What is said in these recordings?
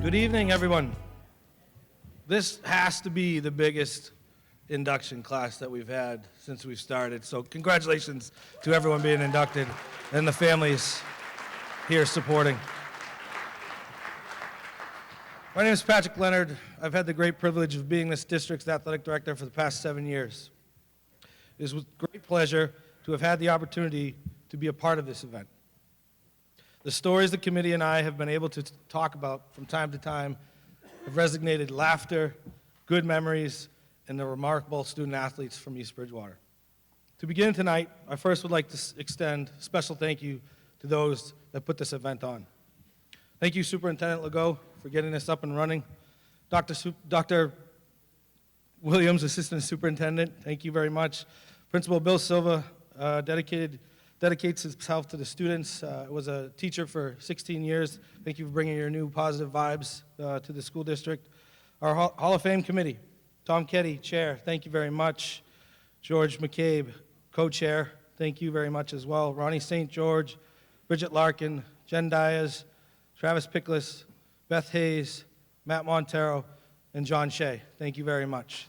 Good evening, everyone. This has to be the biggest induction class that we've had since we've started, so congratulations to everyone being inducted and the families here supporting. My name is Patrick Leonard. I've had the great privilege of being this district's athletic director for the past 7 years. It is with great pleasure to have had the opportunity to be a part of this event. The stories the committee and I have been able to talk about from time to time have resonated laughter, good memories, and the remarkable student athletes from East Bridgewater. To begin tonight, I first would like to extend a special thank you to those that put this event on. Thank you, Superintendent Legault, for getting this up and running. Dr. Williams, Assistant Superintendent, thank you very much. Principal Bill Silva dedicates himself to the students. Was a teacher for 16 years. Thank you for bringing your new positive vibes to the school district. Our Hall of Fame committee, Tom Ketty, Chair, thank you very much. George McCabe, Co-Chair, thank you very much as well. Ronnie St. George, Bridget Larkin, Jen Diaz, Travis Pickles, Beth Hayes, Matt Montero, and John Shay, thank you very much.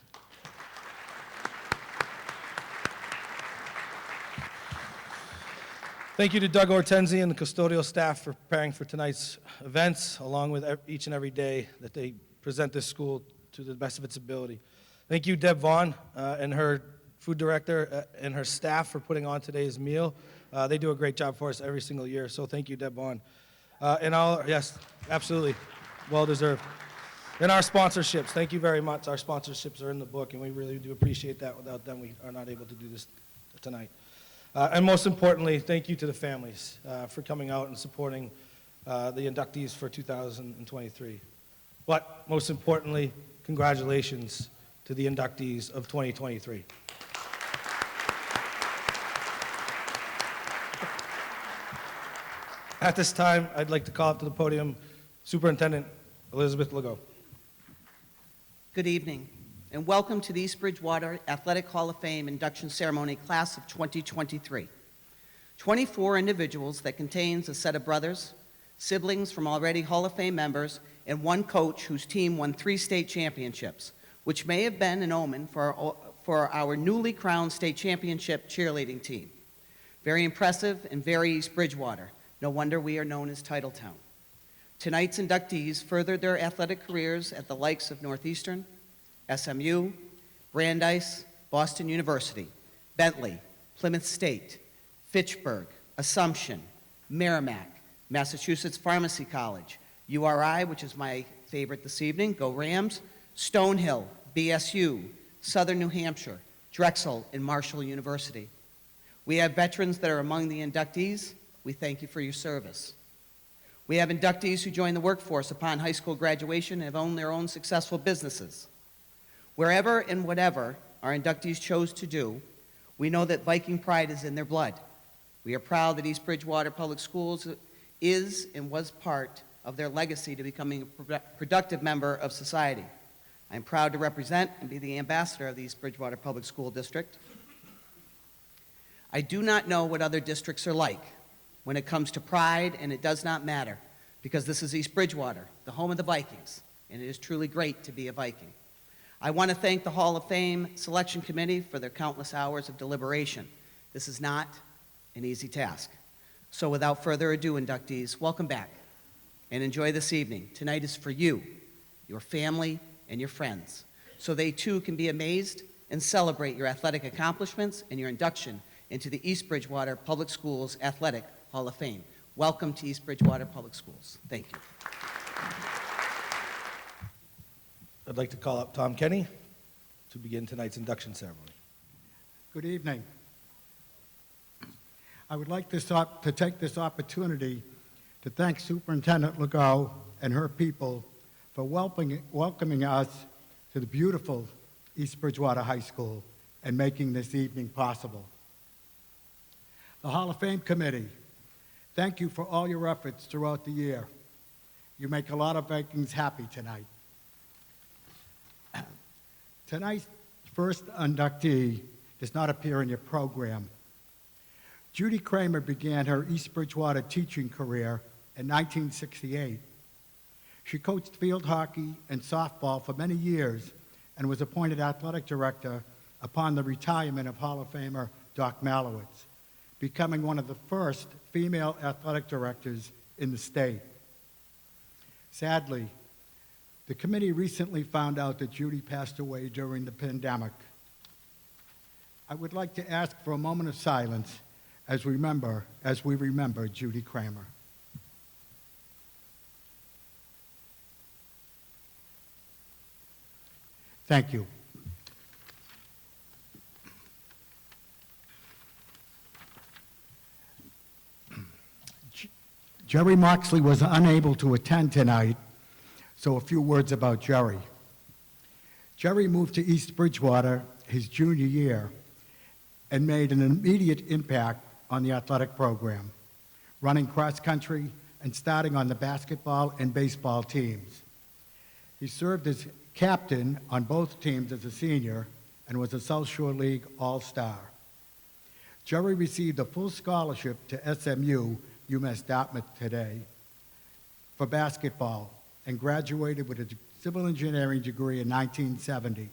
Thank you to Doug Hortensi and the custodial staff for preparing for tonight's events, along with each and every day that they present this school to the best of its ability. Thank you, Deb Vaughn and her food director and her staff for putting on today's meal. They do a great job for us every single year, so thank you, Deb Vaughn. Yes, absolutely, well deserved. And our sponsorships, thank you very much. Our sponsorships are in the book, and we really do appreciate that. Without them, we are not able to do this tonight. And most importantly, thank you to the families for coming out and supporting the inductees for 2023. But most importantly, congratulations to the inductees of 2023. At this time, I'd like to call up to the podium Superintendent Elizabeth Legault. Good evening, and welcome to the East Bridgewater Athletic Hall of Fame induction ceremony class of 2023. 24 individuals that contains a set of brothers, siblings from already Hall of Fame members, and one coach whose team won 3 state championships, which may have been an omen for our newly crowned state championship cheerleading team. Very impressive and very East Bridgewater. No wonder we are known as Titletown. Tonight's inductees furthered their athletic careers at the likes of Northeastern, SMU, Brandeis, Boston University, Bentley, Plymouth State, Fitchburg, Assumption, Merrimack, Massachusetts Pharmacy College, URI, which is my favorite this evening, go Rams, Stonehill, BSU, Southern New Hampshire, Drexel, and Marshall University. We have veterans that are among the inductees. We thank you for your service. We have inductees who join the workforce upon high school graduation and have owned their own successful businesses. Wherever and whatever our inductees chose to do, we know that Viking pride is in their blood. We are proud that East Bridgewater Public Schools is and was part of their legacy to becoming a productive member of society. I am proud to represent and be the ambassador of the East Bridgewater Public School District. I do not know what other districts are like when it comes to pride, and it does not matter, because this is East Bridgewater, the home of the Vikings, and it is truly great to be a Viking. I want to thank the Hall of Fame Selection Committee for their countless hours of deliberation. This is not an easy task. So without further ado, inductees, welcome back and enjoy this evening. Tonight is for you, your family, and your friends, so they too can be amazed and celebrate your athletic accomplishments and your induction into the East Bridgewater Public Schools Athletic Hall of Fame. Welcome to East Bridgewater Public Schools. Thank you. I'd like to call up Tom Kenny to begin tonight's induction ceremony. Good evening. I would like to take this opportunity to thank Superintendent Legault and her people for welcoming us to the beautiful East Bridgewater High School and making this evening possible. The Hall of Fame Committee, thank you for all your efforts throughout the year. You make a lot of Vikings happy tonight. Tonight's first inductee does not appear in your program. Judy Kramer began her East Bridgewater teaching career in 1968. She coached field hockey and softball for many years and was appointed athletic director upon the retirement of Hall of Famer Doc Malowitz, becoming one of the first female athletic directors in the state. Sadly, the committee recently found out that Judy passed away during the pandemic. I would like to ask for a moment of silence as we remember Judy Kramer. Thank you. Jerry Moxley was unable to attend tonight, so a few words about Jerry. Jerry moved to East Bridgewater his junior year and made an immediate impact on the athletic program, running cross-country and starting on the basketball and baseball teams. He served as captain on both teams as a senior and was a South Shore League All-Star. Jerry received a full scholarship to SMU, UMass Dartmouth today, for basketball and graduated with a civil engineering degree in 1970.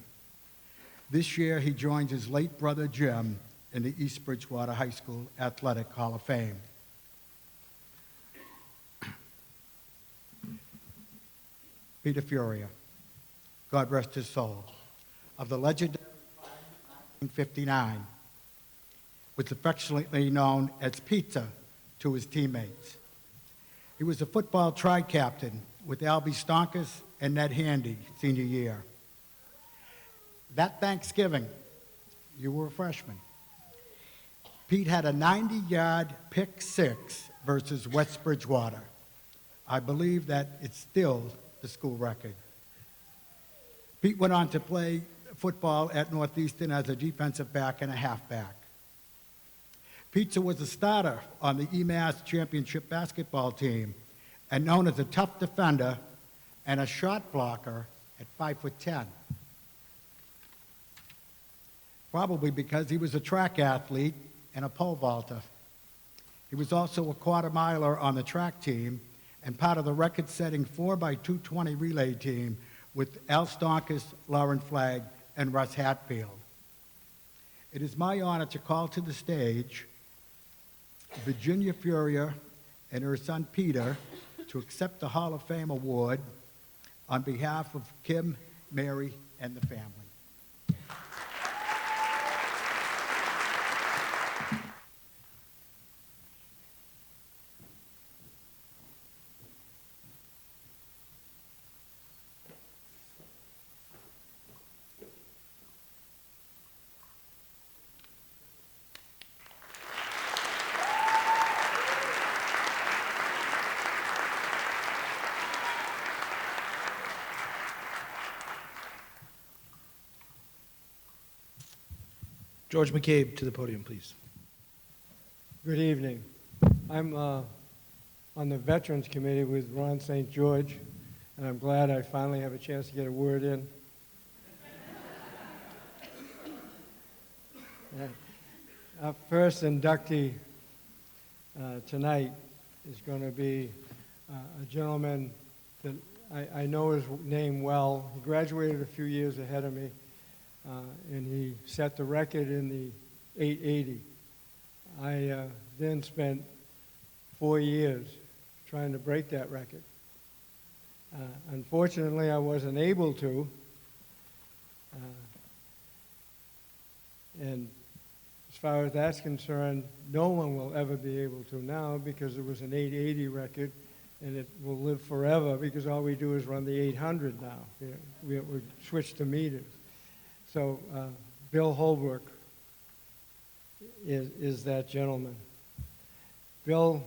This year, he joins his late brother Jim in the East Bridgewater High School Athletic Hall of Fame. Peter Furia, God rest his soul, of the legendary 1959, was affectionately known as Pizza to his teammates. He was a football tri-captain with Albie Stonkus and Ned Handy senior year. That Thanksgiving, you were a freshman. Pete had a 90-yard pick six versus West Bridgewater. I believe that it's still the school record. Pete went on to play football at Northeastern as a defensive back and a halfback. Pizza was a starter on the EMAS championship basketball team and known as a tough defender and a shot blocker at 5'10". Probably because he was a track athlete and a pole vaulter. He was also a quarter miler on the track team and part of the record-setting 4x220 relay team with Al Stonkus, Lauren Flagg, and Russ Hatfield. It is my honor to call to the stage Virginia Furia and her son Peter to accept the Hall of Fame award on behalf of Kim, Mary, and the family. George McCabe to the podium, please. Good evening. I'm on the Veterans Committee with Ron St. George, and I'm glad I finally have a chance to get a word in. Our first inductee tonight is going to be a gentleman that I know his name well. He graduated a few years ahead of me. And he set the record in the 880. I then spent 4 years trying to break that record. Unfortunately, I wasn't able to. And as far as that's concerned, no one will ever be able to now because it was an 880 record, and it will live forever because all we do is run the 800 now. We switched to meters. So Bill Holbrook is that gentleman. Bill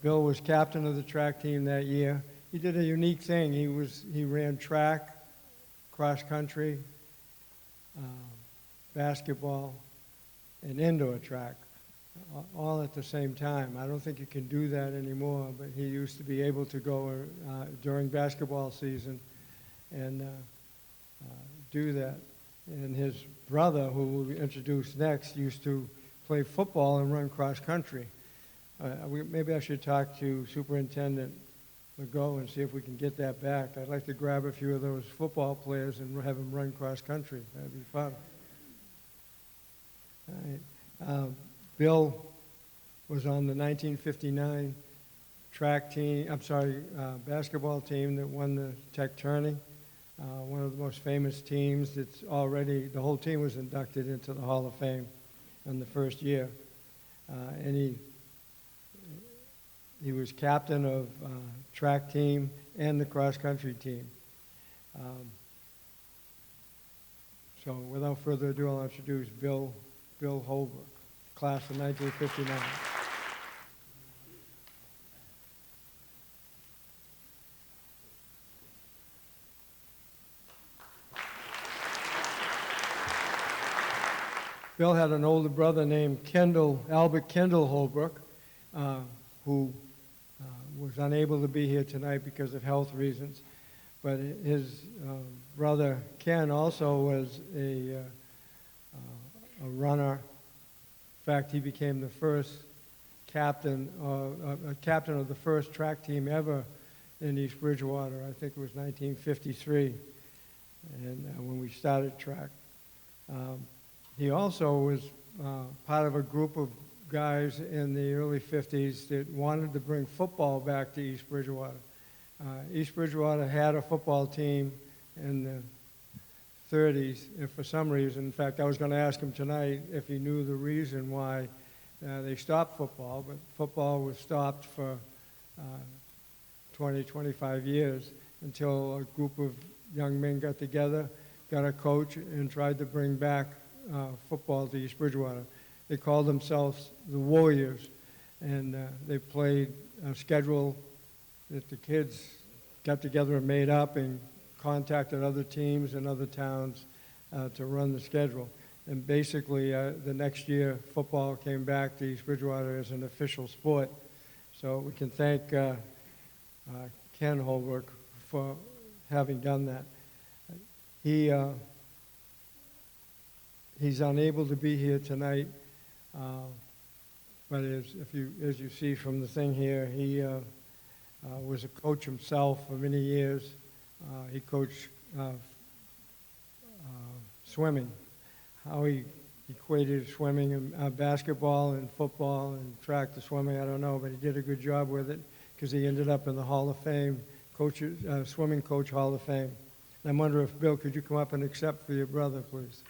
was captain of the track team that year. He did a unique thing. He ran track, cross country, basketball, and indoor track, all at the same time. I don't think you can do that anymore, but he used to be able to go during basketball season and do that. And his brother, who we'll introduce next, used to play football and run cross country. Maybe I should talk to Superintendent Legault and see if we can get that back. I'd like to grab a few of those football players and have them run cross-country. That'd be fun. All right. Bill was on the 1959 basketball team that won the Tech Tourney. One of the most famous teams that's already, the whole team was inducted into the Hall of Fame in the first year. And he was captain of track team and the cross-country team. So without further ado, I'll introduce Bill Holbrook, class of 1959. Bill had an older brother named Albert Kendall Holbrook, who was unable to be here tonight because of health reasons. But his brother Ken also was a runner. In fact, he became the first captain of the first track team ever in East Bridgewater. I think it was 1953, and when we started track. He also was part of a group of guys in the early 50s that wanted to bring football back to East Bridgewater. East Bridgewater had a football team in the 30s, and for some reason, in fact, I was going to ask him tonight if he knew the reason why they stopped football, but football was stopped for 20, 25 years until a group of young men got together, got a coach, and tried to bring back football to East Bridgewater. They called themselves the Warriors, and they played a schedule that the kids got together and made up and contacted other teams and other towns to run the schedule. And basically, the next year, football came back to East Bridgewater as an official sport. So we can thank Ken Holbrook for having done that. He's unable to be here tonight, but as you see from the thing here, he was a coach himself for many years. He coached swimming. How he equated swimming and basketball and football and track to swimming, I don't know, but he did a good job with it because he ended up in the Hall of Fame, Swimming Coach Hall of Fame. And I wonder if, Bill, could you come up and accept for your brother, please?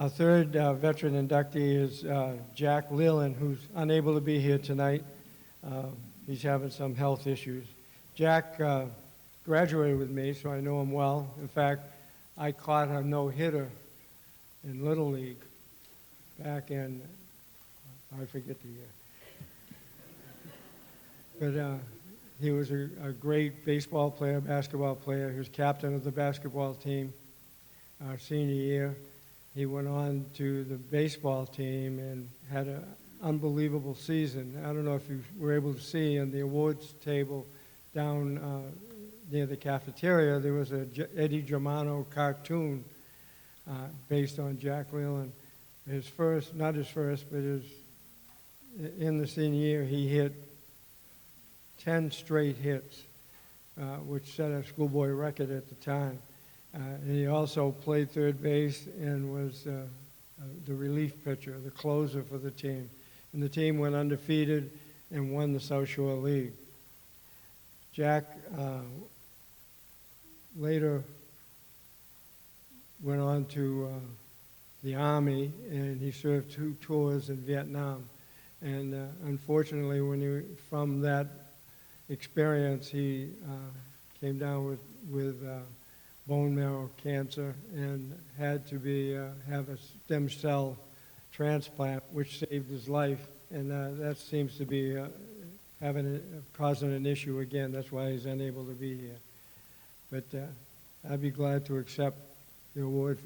Our third veteran inductee is Jack Leland, who's unable to be here tonight. He's having some health issues. Jack graduated with me, so I know him well. In fact, I caught a no-hitter in Little League back in, I forget the year. But he was a great baseball player, basketball player. He was captain of the basketball team our senior year. He went on to the baseball team and had an unbelievable season. I don't know if you were able to see on the awards table down near the cafeteria, there was a Eddie Germano cartoon based on Jack Leland. His first, not his first, but in the senior year, he hit 10 straight hits, which set a schoolboy record at the time. And he also played third base and was the relief pitcher, the closer for the team. And the team went undefeated and won the South Shore League. Jack later went on to the Army, and he served 2 tours in Vietnam. And unfortunately, from that experience, he came down with bone marrow cancer and had to have a stem cell transplant, which saved his life. And that seems to be causing an issue again. That's why he's unable to be here. But I'd be glad to accept the award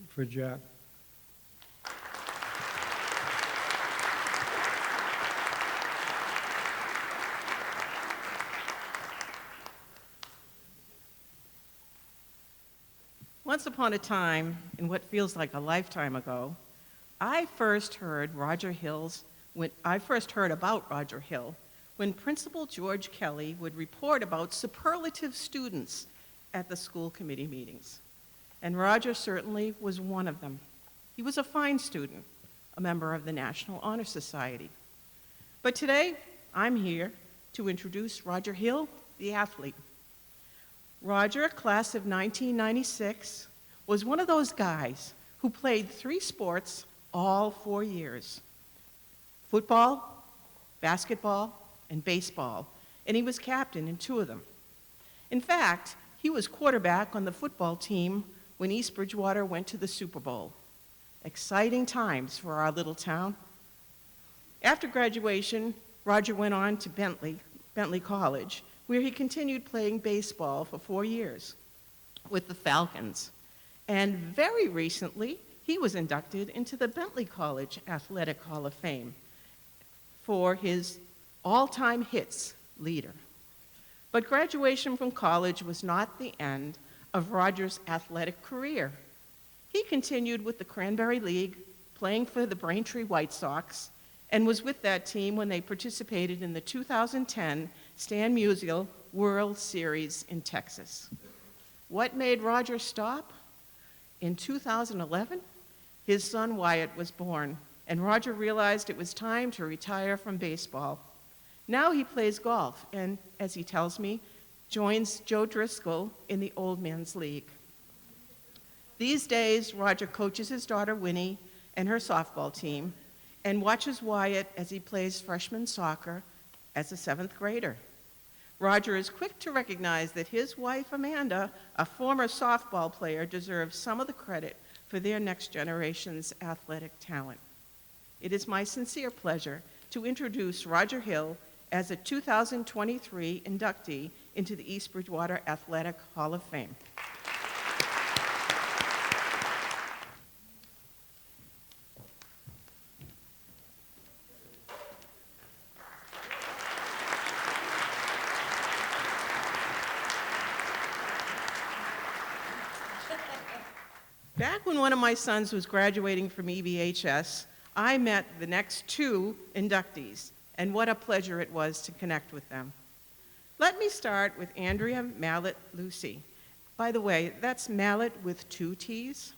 for Jack. Once upon a time, in what feels like a lifetime ago, I first heard about Roger Hill when Principal George Kelly would report about superlative students at the school committee meetings. And Roger certainly was one of them. He was a fine student, a member of the National Honor Society. But today, I'm here to introduce Roger Hill, the athlete. Roger, class of 1996, was one of those guys who played 3 sports all 4 years: football, basketball, and baseball, and he was captain in 2 of them. In fact, he was quarterback on the football team when East Bridgewater went to the Super Bowl. Exciting times for our little town. After graduation, Roger went on to Bentley College, where he continued playing baseball for 4 years with the Falcons. And very recently, he was inducted into the Bentley College Athletic Hall of Fame for his all-time hits leader. But graduation from college was not the end of Roger's athletic career. He continued with the Cranberry League, playing for the Braintree White Sox, and was with that team when they participated in the 2010 Stan Musial World Series in Texas. What made Roger stop? In 2011, his son Wyatt was born, and Roger realized it was time to retire from baseball. Now he plays golf and, as he tells me, joins Joe Driscoll in the Old Men's League. These days, Roger coaches his daughter Winnie and her softball team and watches Wyatt as he plays freshman soccer as a 7th grader. Roger is quick to recognize that his wife Amanda, a former softball player, deserves some of the credit for their next generation's athletic talent. It is my sincere pleasure to introduce Roger Hill as a 2023 inductee into the East Bridgewater Athletic Hall of Fame. Back when one of my sons was graduating from EBHS, I met the next 2 inductees, and what a pleasure it was to connect with them. Let me start with Andrea Mallet Lucy. By the way, that's Mallet with 2 T's,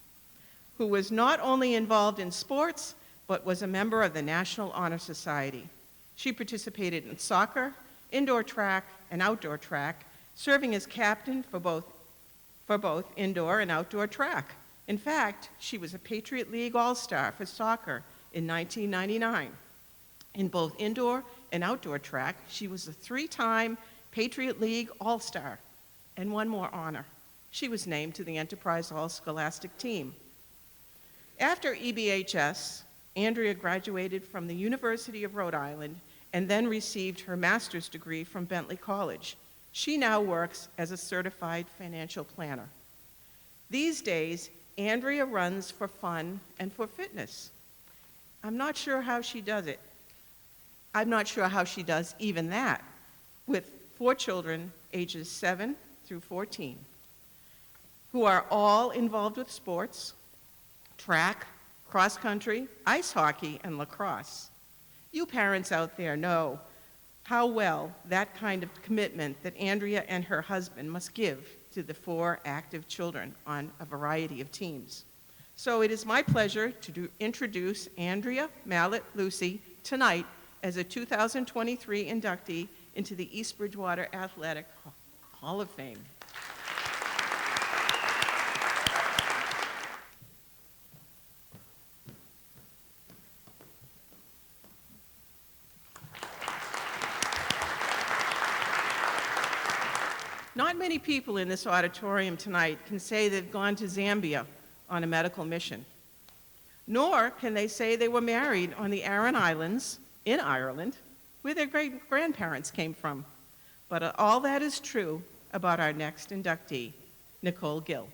who was not only involved in sports, but was a member of the National Honor Society. She participated in soccer, indoor track, and outdoor track, serving as captain for both indoor and outdoor track. In fact, she was a Patriot League All-Star for soccer in 1999. In both indoor and outdoor track, she was a 3-time Patriot League All-Star, and one more honor. She was named to the Enterprise All-Scholastic team. After EBHS, Andrea graduated from the University of Rhode Island and then received her master's degree from Bentley College. She now works as a certified financial planner. These days, Andrea runs for fun and for fitness. I'm not sure how she does it. I'm not sure how she does even that, with 4 children ages 7 through 14, who are all involved with sports, track, cross country, ice hockey, and lacrosse. You parents out there know how well that kind of commitment that Andrea and her husband must give to the 4 active children on a variety of teams. So it is my pleasure to introduce Andrea Mallet Lucy tonight as a 2023 inductee into the East Bridgewater Athletic Hall of Fame. Not many people in this auditorium tonight can say they've gone to Zambia on a medical mission, nor can they say they were married on the Aran Islands in Ireland, where their great-grandparents came from. But all that is true about our next inductee, Nicole Gil.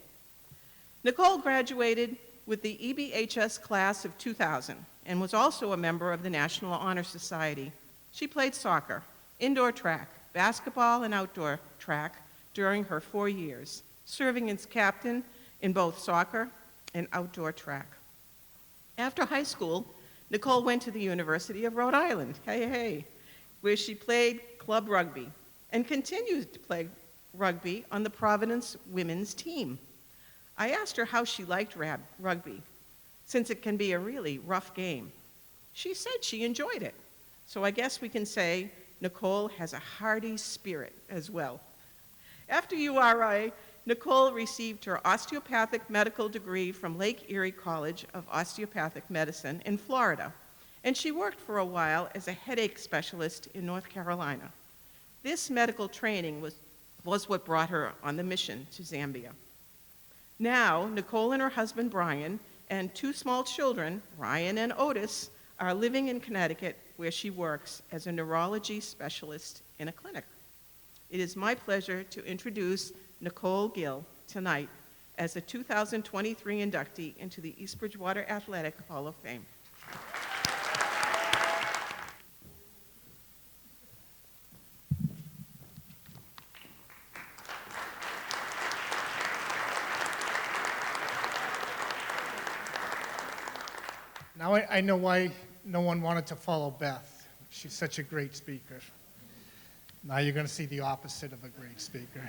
Nicole graduated with the EBHS class of 2000 and was also a member of the National Honor Society. She played soccer, indoor track, basketball, and outdoor track during her 4 years, serving as captain in both soccer and outdoor track. After high school, Nicole went to the University of Rhode Island, where she played club rugby and continued to play rugby on the Providence women's team. I asked her how she liked rugby, since it can be a really rough game. She said she enjoyed it. So I guess we can say Nicole has a hardy spirit as well. After URI, Nicole received her osteopathic medical degree from Lake Erie College of Osteopathic Medicine in Florida, and she worked for a while as a headache specialist in North Carolina. This medical training was what brought her on the mission to Zambia. Now, Nicole and her husband Brian and 2 small children, Ryan and Otis, are living in Connecticut, where she works as a neurology specialist in a clinic. It is my pleasure to introduce Nicole Gil tonight as a 2023 inductee into the East Bridgewater Athletic Hall of Fame. Now I know why no one wanted to follow Beth. She's such a great speaker. Now you're going to see the opposite of a great speaker.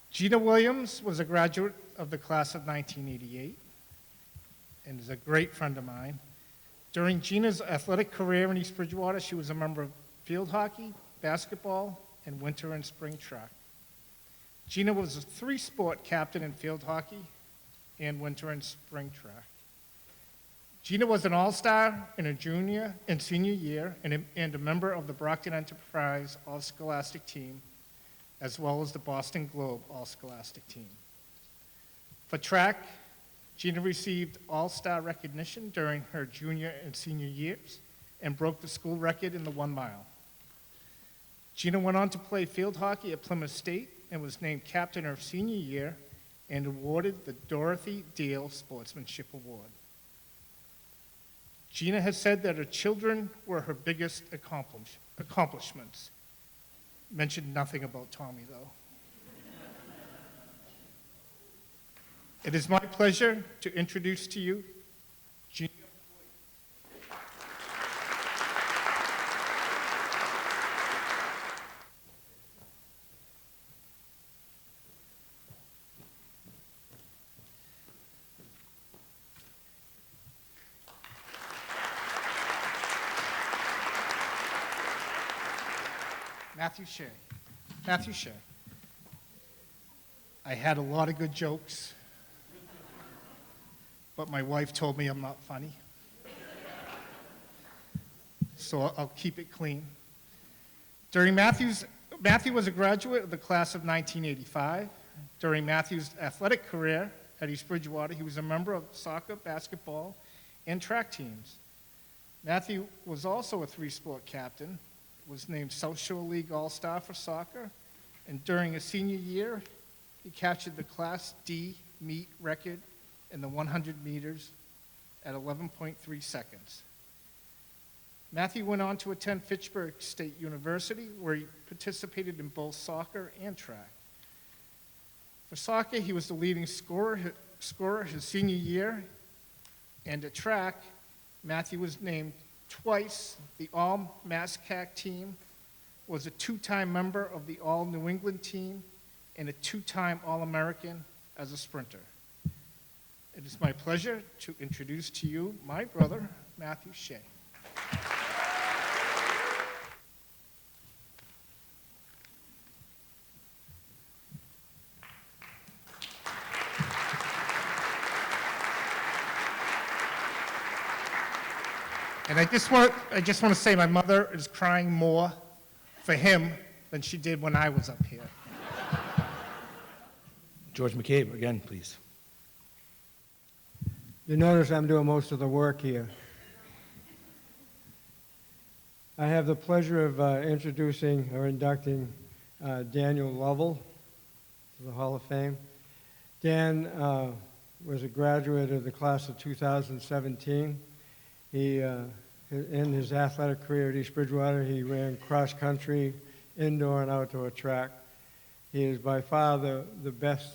Gina Williams was a graduate of the class of 1988 and is a great friend of mine. During Gina's athletic career in East Bridgewater, she was a member of field hockey, basketball, and winter and spring track. Gina was a 3-sport captain in field hockey and winter and spring track. Gina was an all-star in her junior and senior year and a member of the Brockton Enterprise All-Scholastic team, as well as the Boston Globe All-Scholastic team. For track, Gina received all-star recognition during her junior and senior years and broke the school record in the 1 mile. Gina went on to play field hockey at Plymouth State and was named captain her senior year and awarded the Dorothy Dale Sportsmanship Award. Gina has said that her children were her biggest accomplishments. Mentioned nothing about Tommy, though. It is my pleasure to introduce to you Gina Williams. Matthew Shay. I had a lot of good jokes, but my wife told me I'm not funny. So I'll keep it clean. Matthew was a graduate of the class of 1985. During Matthew's athletic career at East Bridgewater, he was a member of soccer, basketball, and track teams. Matthew was also a 3-sport captain, was named South Shore League All-Star for soccer, and during his senior year, he captured the Class D meet record in the 100 meters at 11.3 seconds. Matthew went on to attend Fitchburg State University, where he participated in both soccer and track. For soccer, he was the leading scorer his senior year, and at track, Matthew was named twice the All-MASCAC team, was a 2-time member of the All-New England team, and a 2-time All-American as a sprinter. It is my pleasure to introduce to you my brother, Matthew Shay. And I just want to say my mother is crying more for him than she did when I was up here. George McCabe, again, please. You notice I'm doing most of the work here. I have the pleasure of introducing or inducting Daniel Lovel to the Hall of Fame. Dan was a graduate of the class of 2017. He, in his athletic career at East Bridgewater, he ran cross-country, indoor and outdoor track. He is by far the best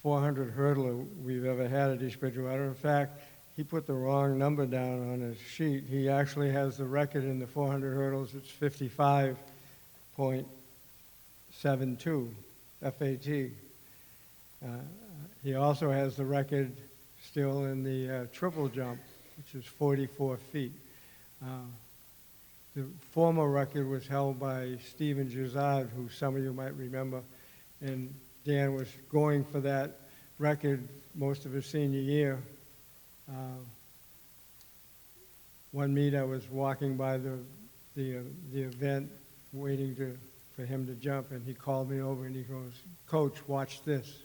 400 hurdler we've ever had at East Bridgewater. In fact, he put the wrong number down on his sheet. He actually has the record in the 400 hurdles. It's 55.72 FAT. He also has the record still in the triple jump, which is 44 feet. The former record was held by Stephen Gizzard, who some of you might remember, and Dan was going for that record most of his senior year. One meet I was walking by the event waiting for him to jump, and he called me over and he goes, "Coach, watch this."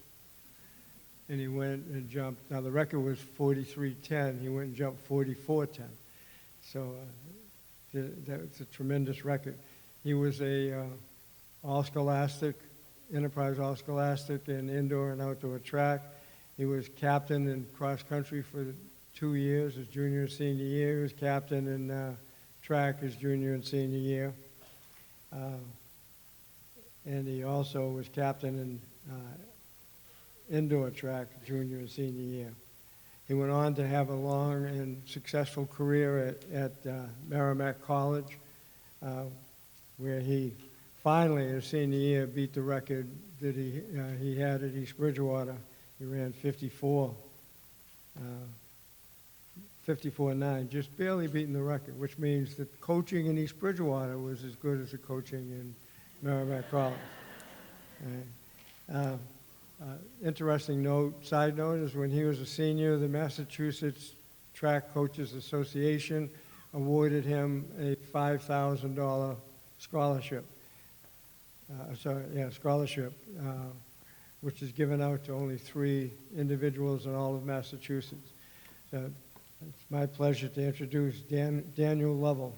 And he went and jumped. Now, the record was 43.10. He went and jumped 44.10. So that's a tremendous record. He was a all-scholastic, Enterprise all-scholastic in indoor and outdoor track. He was captain in cross-country for 2 years, his junior and senior year. He was captain in track his junior and senior year. And he also was captain in indoor track junior and senior year. He went on to have a long and successful career at Merrimack College, where he finally, his senior year, beat the record that he had at East Bridgewater. He ran 54.9, just barely beating the record, which means that coaching in East Bridgewater was as good as the coaching in Merrimack College. Interesting side note is when he was a senior, the Massachusetts Track Coaches Association awarded him a $5,000 scholarship. Scholarship, which is given out to only 3 individuals in all of Massachusetts. So it's my pleasure to introduce Daniel Lovel.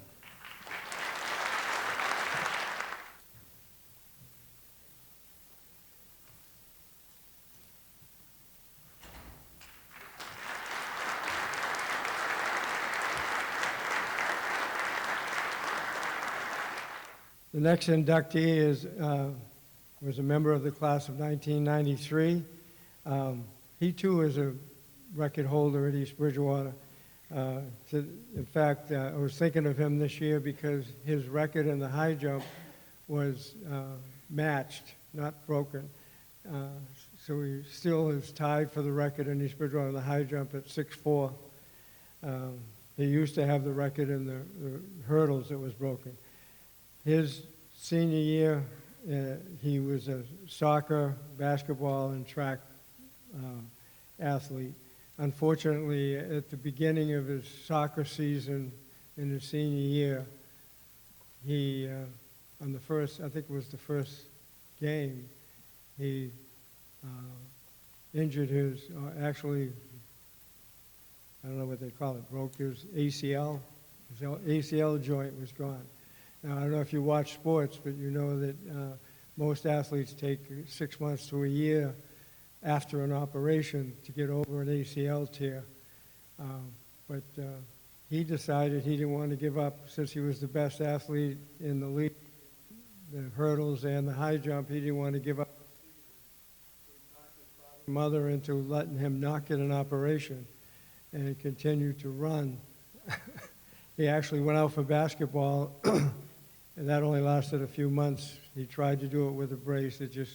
The next inductee was a member of the class of 1993. He too is a record holder at East Bridgewater. In fact, I was thinking of him this year because his record in the high jump was matched, not broken. So he still is tied for the record in East Bridgewater in the high jump at 6'4". He used to have the record in the hurdles that was broken. His senior year, he was a soccer, basketball, and track athlete. Unfortunately, at the beginning of his soccer season in his senior year, he, on the first, I think it was the first game, he injured his, actually, I don't know what they call it, broke his ACL. His ACL joint was gone. Now, I don't know if you watch sports, but you know that most athletes take 6 months to a year after an operation to get over an ACL tear. But he decided he didn't want to give up since he was the best athlete in the league, the hurdles and the high jump. He didn't want to give up. He talked his mother into letting him not get an operation, and he continued to run. He actually went out for basketball, and that only lasted a few months. He tried to do it with a brace. It just,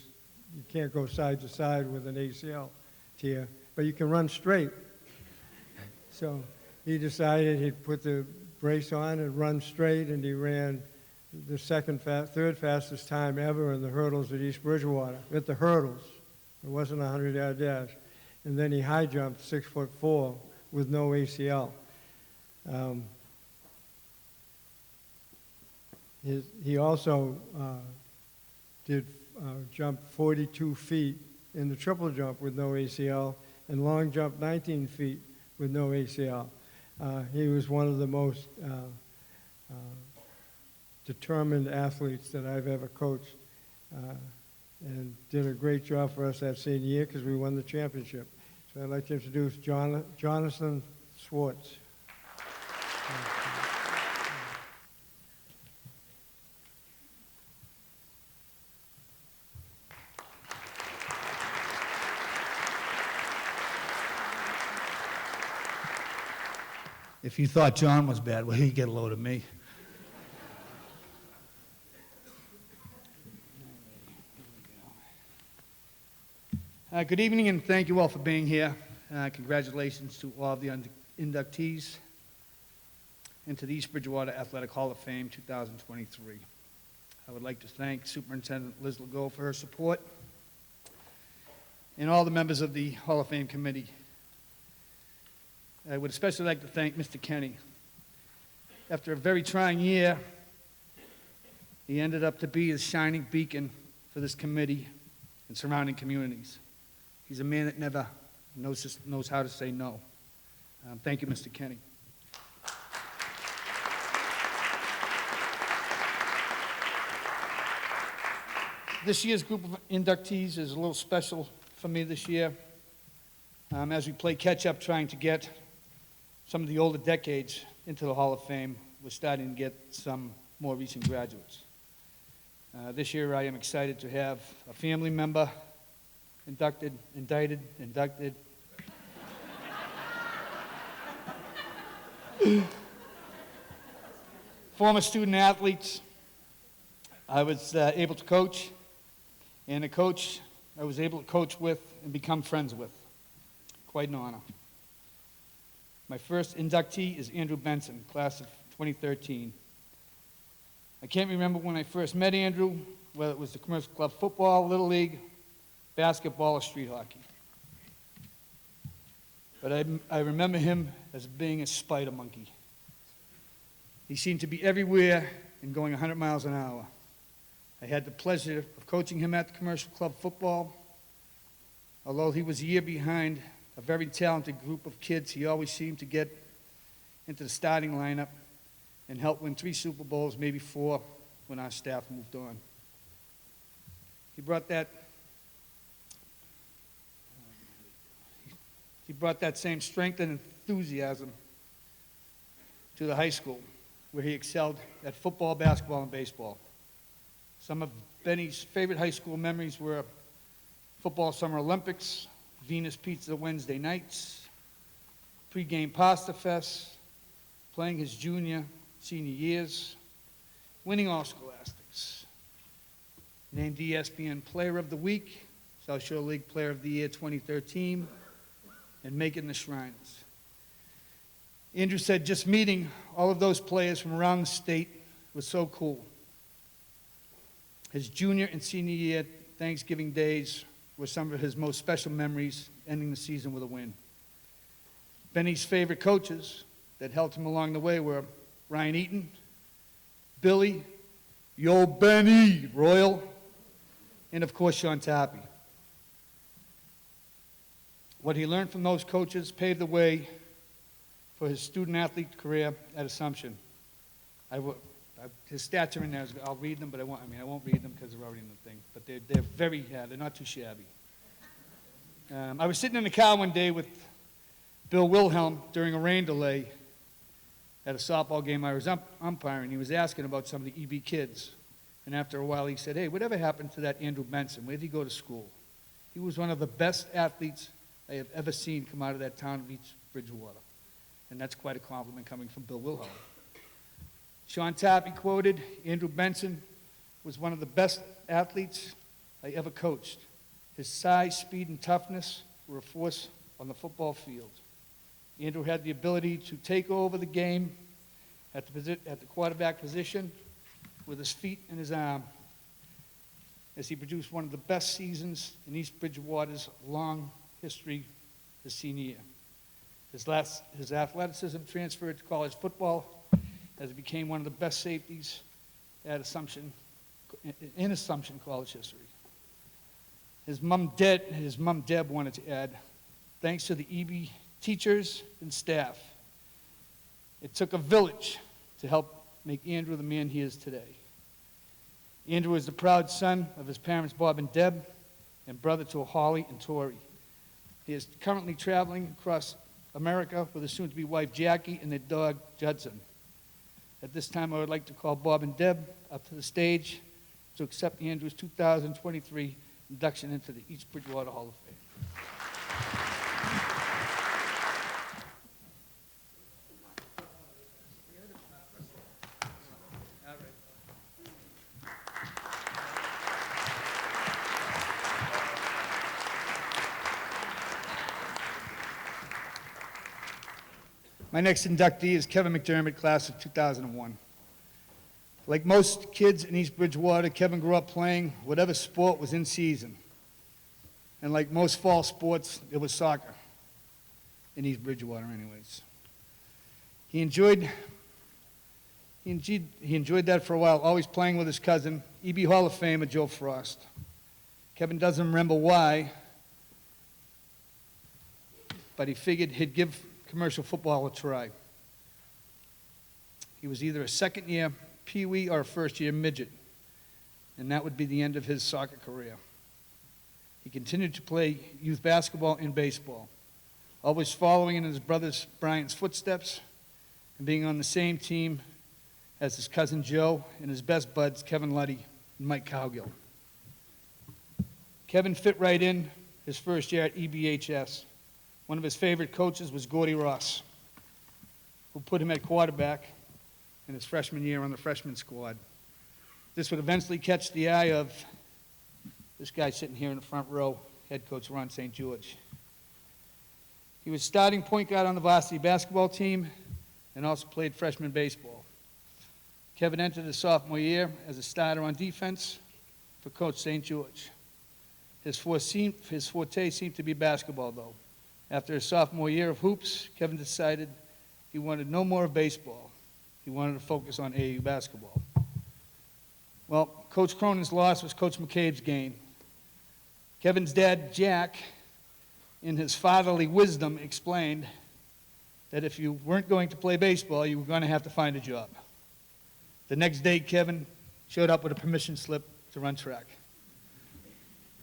you can't go side to side with an ACL tear, but you can run straight. So he decided he'd put the brace on and run straight, and he ran the third fastest time ever in the hurdles at East Bridgewater, at the hurdles. It wasn't a 100-yard dash. And then he high jumped 6'4" with no ACL. He also did jump 42 feet in the triple jump with no ACL, and long jump 19 feet with no ACL. He was one of the most determined athletes that I've ever coached. and did a great job for us that senior year because we won the championship. So I'd like to introduce Jonathan Swartz. If you thought John was bad, well, he'd get a load of me. Good evening, and thank you all for being here. Congratulations to all of the inductees into the East Bridgewater Athletic Hall of Fame 2023. I would like to thank Superintendent Liz Legault for her support and all the members of the Hall of Fame committee. I would especially like to thank Mr. Kenny. After a very trying year, he ended up to be a shining beacon for this committee and surrounding communities. He's a man that never knows how to say no. Thank you, Mr. Kenny. This year's group of inductees is a little special for me this year. As we play catch-up trying to get some of the older decades into the Hall of Fame, we're starting to get some more recent graduates. This year I am excited to have a family member inducted. Former student athletes I was able to coach, and a coach I was able to coach with and become friends with. Quite an honor. My first inductee is Andrew Benson, class of 2013. I can't remember when I first met Andrew, whether it was the commercial club football, Little League, basketball, or street hockey. But I remember him as being a spider monkey. He seemed to be everywhere and going 100 miles an hour. I had the pleasure of coaching him at the commercial club football. Although he was a year behind a very talented group of kids, he always seemed to get into the starting lineup and help win 3 Super Bowls, maybe 4, when our staff moved on. He brought that same strength and enthusiasm to the high school, where he excelled at football, basketball, and baseball. Some of Benny's favorite high school memories were football Summer Olympics, Venus Pizza Wednesday nights, pregame pasta fest, playing his junior, senior years, winning all scholastics, named ESPN Player of the Week, South Shore League Player of the Year 2013, and making the Shriners. Andrew said just meeting all of those players from around the state was so cool. His junior and senior year Thanksgiving days were some of his most special memories, ending the season with a win. Benny's favorite coaches that helped him along the way were Ryan Eaton, Billy, Yo Benny, Royal, and of course Sean Tappy. What he learned from those coaches paved the way for his student-athlete career at Assumption. His stats are in there. I'll read them, but I won't read them because they're already in the thing. But they're not too shabby. I was sitting in the car one day with Bill Wilhelm during a rain delay at a softball game I was umpiring. He was asking about some of the EB kids. And after a while, he said, "Hey, whatever happened to that Andrew Benson? Where did he go to school?" He was one of the best athletes I have ever seen come out of that town of East Bridgewater. And that's quite a compliment coming from Bill Wilhelm. Sean Tappy quoted, "Andrew Benson was one of the best athletes I ever coached. His size, speed, and toughness were a force on the football field. Andrew had the ability to take over the game at the quarterback position with his feet and his arm, as he produced one of the best seasons in East Bridgewater's long history his senior year. His athleticism transferred to college football as he became one of the best safeties at Assumption, in Assumption college history. His mom, Deb, wanted to add, thanks to the EB teachers and staff, it took a village to help make Andrew the man he is today. Andrew is the proud son of his parents Bob and Deb and brother to Holly and Tori. He is currently traveling across America with his soon-to-be wife Jackie and their dog Judson. At this time, I would like to call Bob and Deb up to the stage to accept Andrew's 2023 induction into the East Bridgewater Hall of Fame. My next inductee is Kevin McDermott, class of 2001. Like most kids in East Bridgewater, Kevin grew up playing whatever sport was in season. And like most fall sports, it was soccer. In East Bridgewater, anyways. He enjoyed that for a while, always playing with his cousin, EB Hall of Famer Joe Frost. Kevin doesn't remember why, but he figured he'd give commercial football a try. He was either a second-year Pee-wee or a first-year midget, and that would be the end of his soccer career. He continued to play youth basketball and baseball, always following in his brother Brian's footsteps and being on the same team as his cousin Joe and his best buds Kevin Luddy and Mike Cowgill. Kevin fit right in his first year at EBHS. One of his favorite coaches was Gordy Ross, who put him at quarterback in his freshman year on the freshman squad. This would eventually catch the eye of this guy sitting here in the front row, head coach Ron St. George. He was starting point guard on the varsity basketball team and also played freshman baseball. Kevin entered his sophomore year as a starter on defense for Coach St. George. His forte seemed to be basketball, though. After his sophomore year of hoops, Kevin decided he wanted no more of baseball. He wanted to focus on AAU basketball. Well, Coach Cronin's loss was Coach McCabe's gain. Kevin's dad, Jack, in his fatherly wisdom, explained that if you weren't going to play baseball, you were going to have to find a job. The next day, Kevin showed up with a permission slip to run track.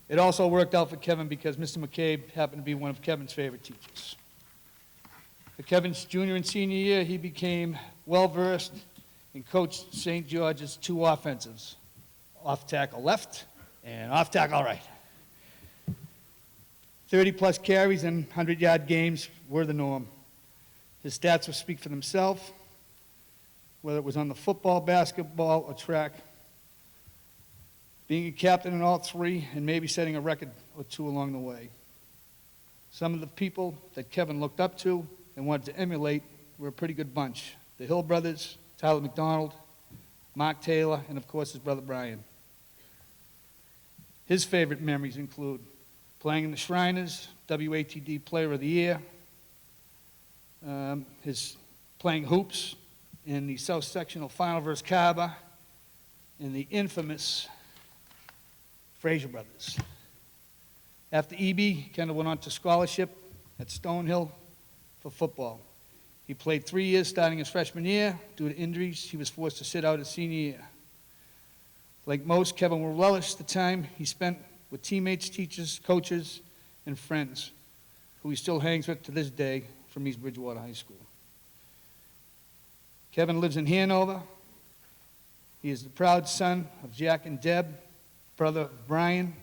It also worked out for Kevin because Mr. McCabe happened to be one of Kevin's favorite teachers. For Kevin's junior and senior year, he became well-versed and coached St. George's two offensives, off tackle left and off tackle right. 30-plus carries and 100-yard games were the norm. His stats would speak for themselves, whether it was on the football, basketball, or track. Being a captain in all three and maybe setting a record or two along the way. Some of the people that Kevin looked up to and wanted to emulate were a pretty good bunch. The Hill brothers, Tyler McDonald, Mark Taylor, and of course his brother Brian. His favorite memories include playing in the Shriners, WATD Player of the Year, his playing hoops in the South Sectional Final versus Carver, and the infamous Fraser brothers. After EB, Kendall went on to scholarship at Stonehill for football. He played 3 years starting his freshman year. Due to injuries, he was forced to sit out his senior year. Like most, Kevin will relish the time he spent with teammates, teachers, coaches, and friends, who he still hangs with to this day from East Bridgewater High School. Kevin lives in Hanover. He is the proud son of Jack and Deb, brother of Brian,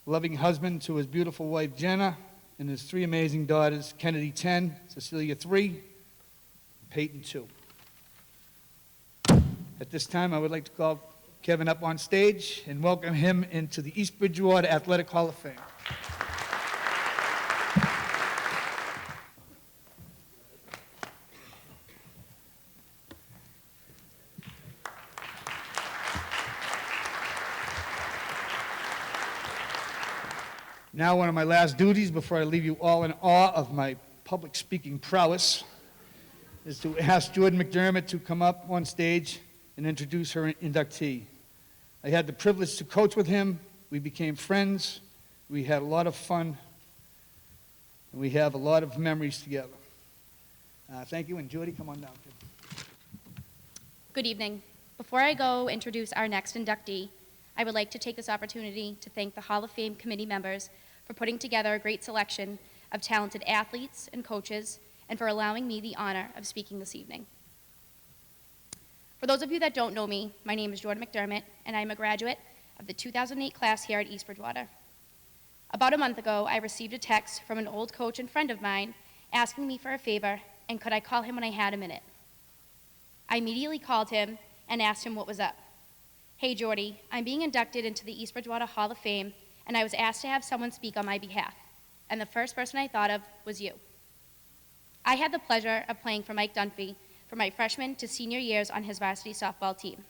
loving husband to his beautiful wife Jenna, and his three amazing daughters, Kennedy 10, Cecilia 3, Peyton 2. At this time, I would like to call Kevin up on stage and welcome him into the East Bridgewater Athletic Hall of Fame. Now, one of my last duties before I leave you all in awe of my public speaking prowess is to ask Jordan McDermott to come up on stage and introduce her inductee. I had the privilege to coach with him. We became friends. We had a lot of fun. And we have a lot of memories together. Thank you, and Jordy, come on down. Good evening. Before I go introduce our next inductee, I would like to take this opportunity to thank the Hall of Fame committee members for putting together a great selection of talented athletes and coaches, and for allowing me the honor of speaking this evening. For those of you that don't know me, my name is Jordan McDermott, and I'm a graduate of the 2008 class here at East Bridgewater. About a month ago, I received a text from an old coach and friend of mine asking me for a favor, and could I call him when I had a minute. I immediately called him and asked him what was up. Hey, Jordy, I'm being inducted into the East Bridgewater Hall of Fame, and I was asked to have someone speak on my behalf, and the first person I thought of was you. I had the pleasure of playing for Mike Dunphy for my freshman to senior years on his varsity softball team.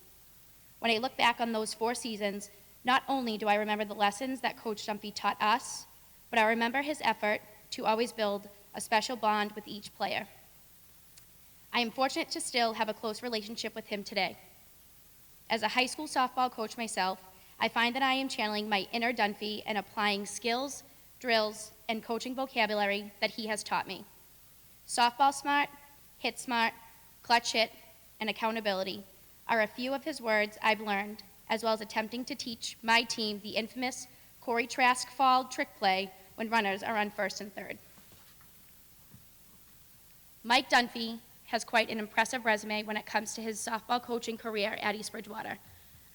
When I look back on those 4 seasons, not only do I remember the lessons that Coach Dunphy taught us, but I remember his effort to always build a special bond with each player. I am fortunate to still have a close relationship with him today. As a high school softball coach myself, I find that I am channeling my inner Dunphy and applying skills, drills, and coaching vocabulary that he has taught me. Softball smart, hit smart, clutch hit, and accountability are a few of his words I've learned, as well as attempting to teach my team the infamous Corey Trask fall trick play when runners are on first and third. Mike Dunphy has quite an impressive resume when it comes to his softball coaching career at East Bridgewater.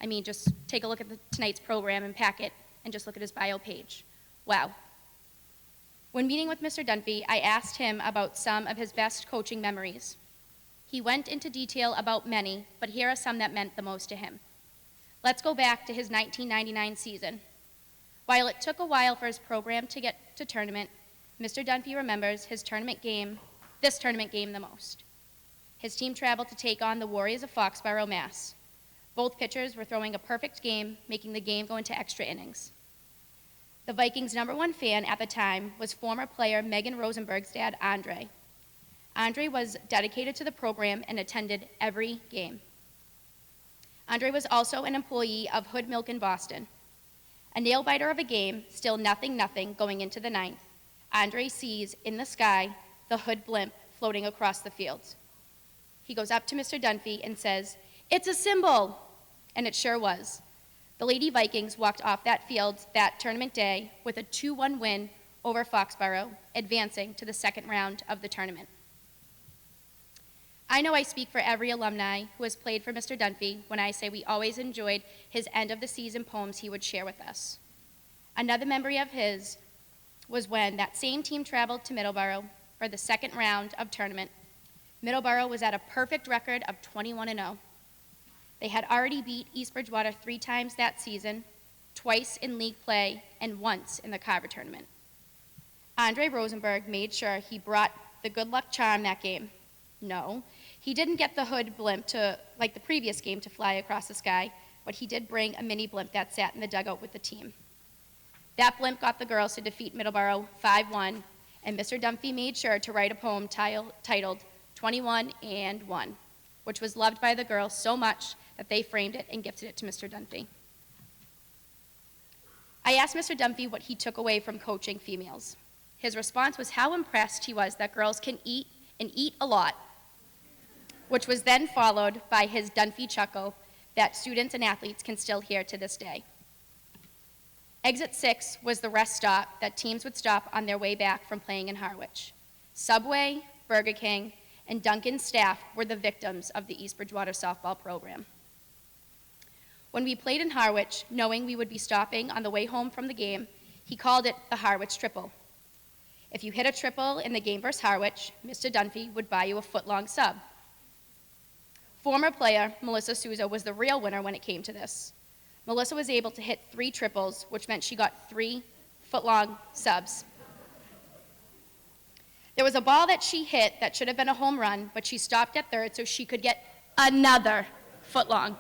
I mean, just take a look at tonight's program and packet and just look at his bio page. Wow. When meeting with Mr. Dunphy, I asked him about some of his best coaching memories. He went into detail about many, but here are some that meant the most to him. Let's go back to his 1999 season. While it took a while for his program to get to tournament, Mr. Dunphy remembers this tournament game the most. His team traveled to take on the Warriors of Foxborough, Mass. Both pitchers were throwing a perfect game, making the game go into extra innings. The Vikings' #1 fan at the time was former player Megan Rosenberg's dad, Andre. Andre was dedicated to the program and attended every game. Andre was also an employee of Hood Milk in Boston. A nail-biter of a game, still 0-0 going into the 9th, Andre sees in the sky the Hood blimp floating across the field. He goes up to Mr. Dunphy and says, "It's a symbol!" And it sure was. The Lady Vikings walked off that field that tournament day with a 2-1 win over Foxborough, advancing to the second round of the tournament. I know I speak for every alumni who has played for Mr. Dunphy when I say we always enjoyed his end-of-the-season poems he would share with us. Another memory of his was when that same team traveled to Middleborough for the second round of tournament. Middleborough was at a perfect record of 21-0. They had already beat East Bridgewater 3 times that season, twice in league play, and once in the Carver tournament. Andre Rosenberg made sure he brought the good luck charm that game. No, he didn't get the Hood blimp to, like the previous game, to fly across the sky, but he did bring a mini blimp that sat in the dugout with the team. That blimp got the girls to defeat Middleborough 5-1, and Mr. Dunphy made sure to write a poem titled 21 and 1, which was loved by the girls so much that they framed it and gifted it to Mr. Dunphy. I asked Mr. Dunphy what he took away from coaching females. His response was how impressed he was that girls can eat and eat a lot, which was then followed by his Dunphy chuckle that students and athletes can still hear to this day. Exit 6 was the rest stop that teams would stop on their way back from playing in Harwich. Subway, Burger King, and Dunkin's staff were the victims of the East Bridgewater softball program. When we played in Harwich, knowing we would be stopping on the way home from the game, he called it the Harwich Triple. If you hit a triple in the game versus Harwich, Mr. Dunphy would buy you a foot-long sub. Former player Melissa Souza was the real winner when it came to this. Melissa was able to hit 3 triples, which meant she got 3 foot-long subs. There was a ball that she hit that should have been a home run, but she stopped at third so she could get another foot-long.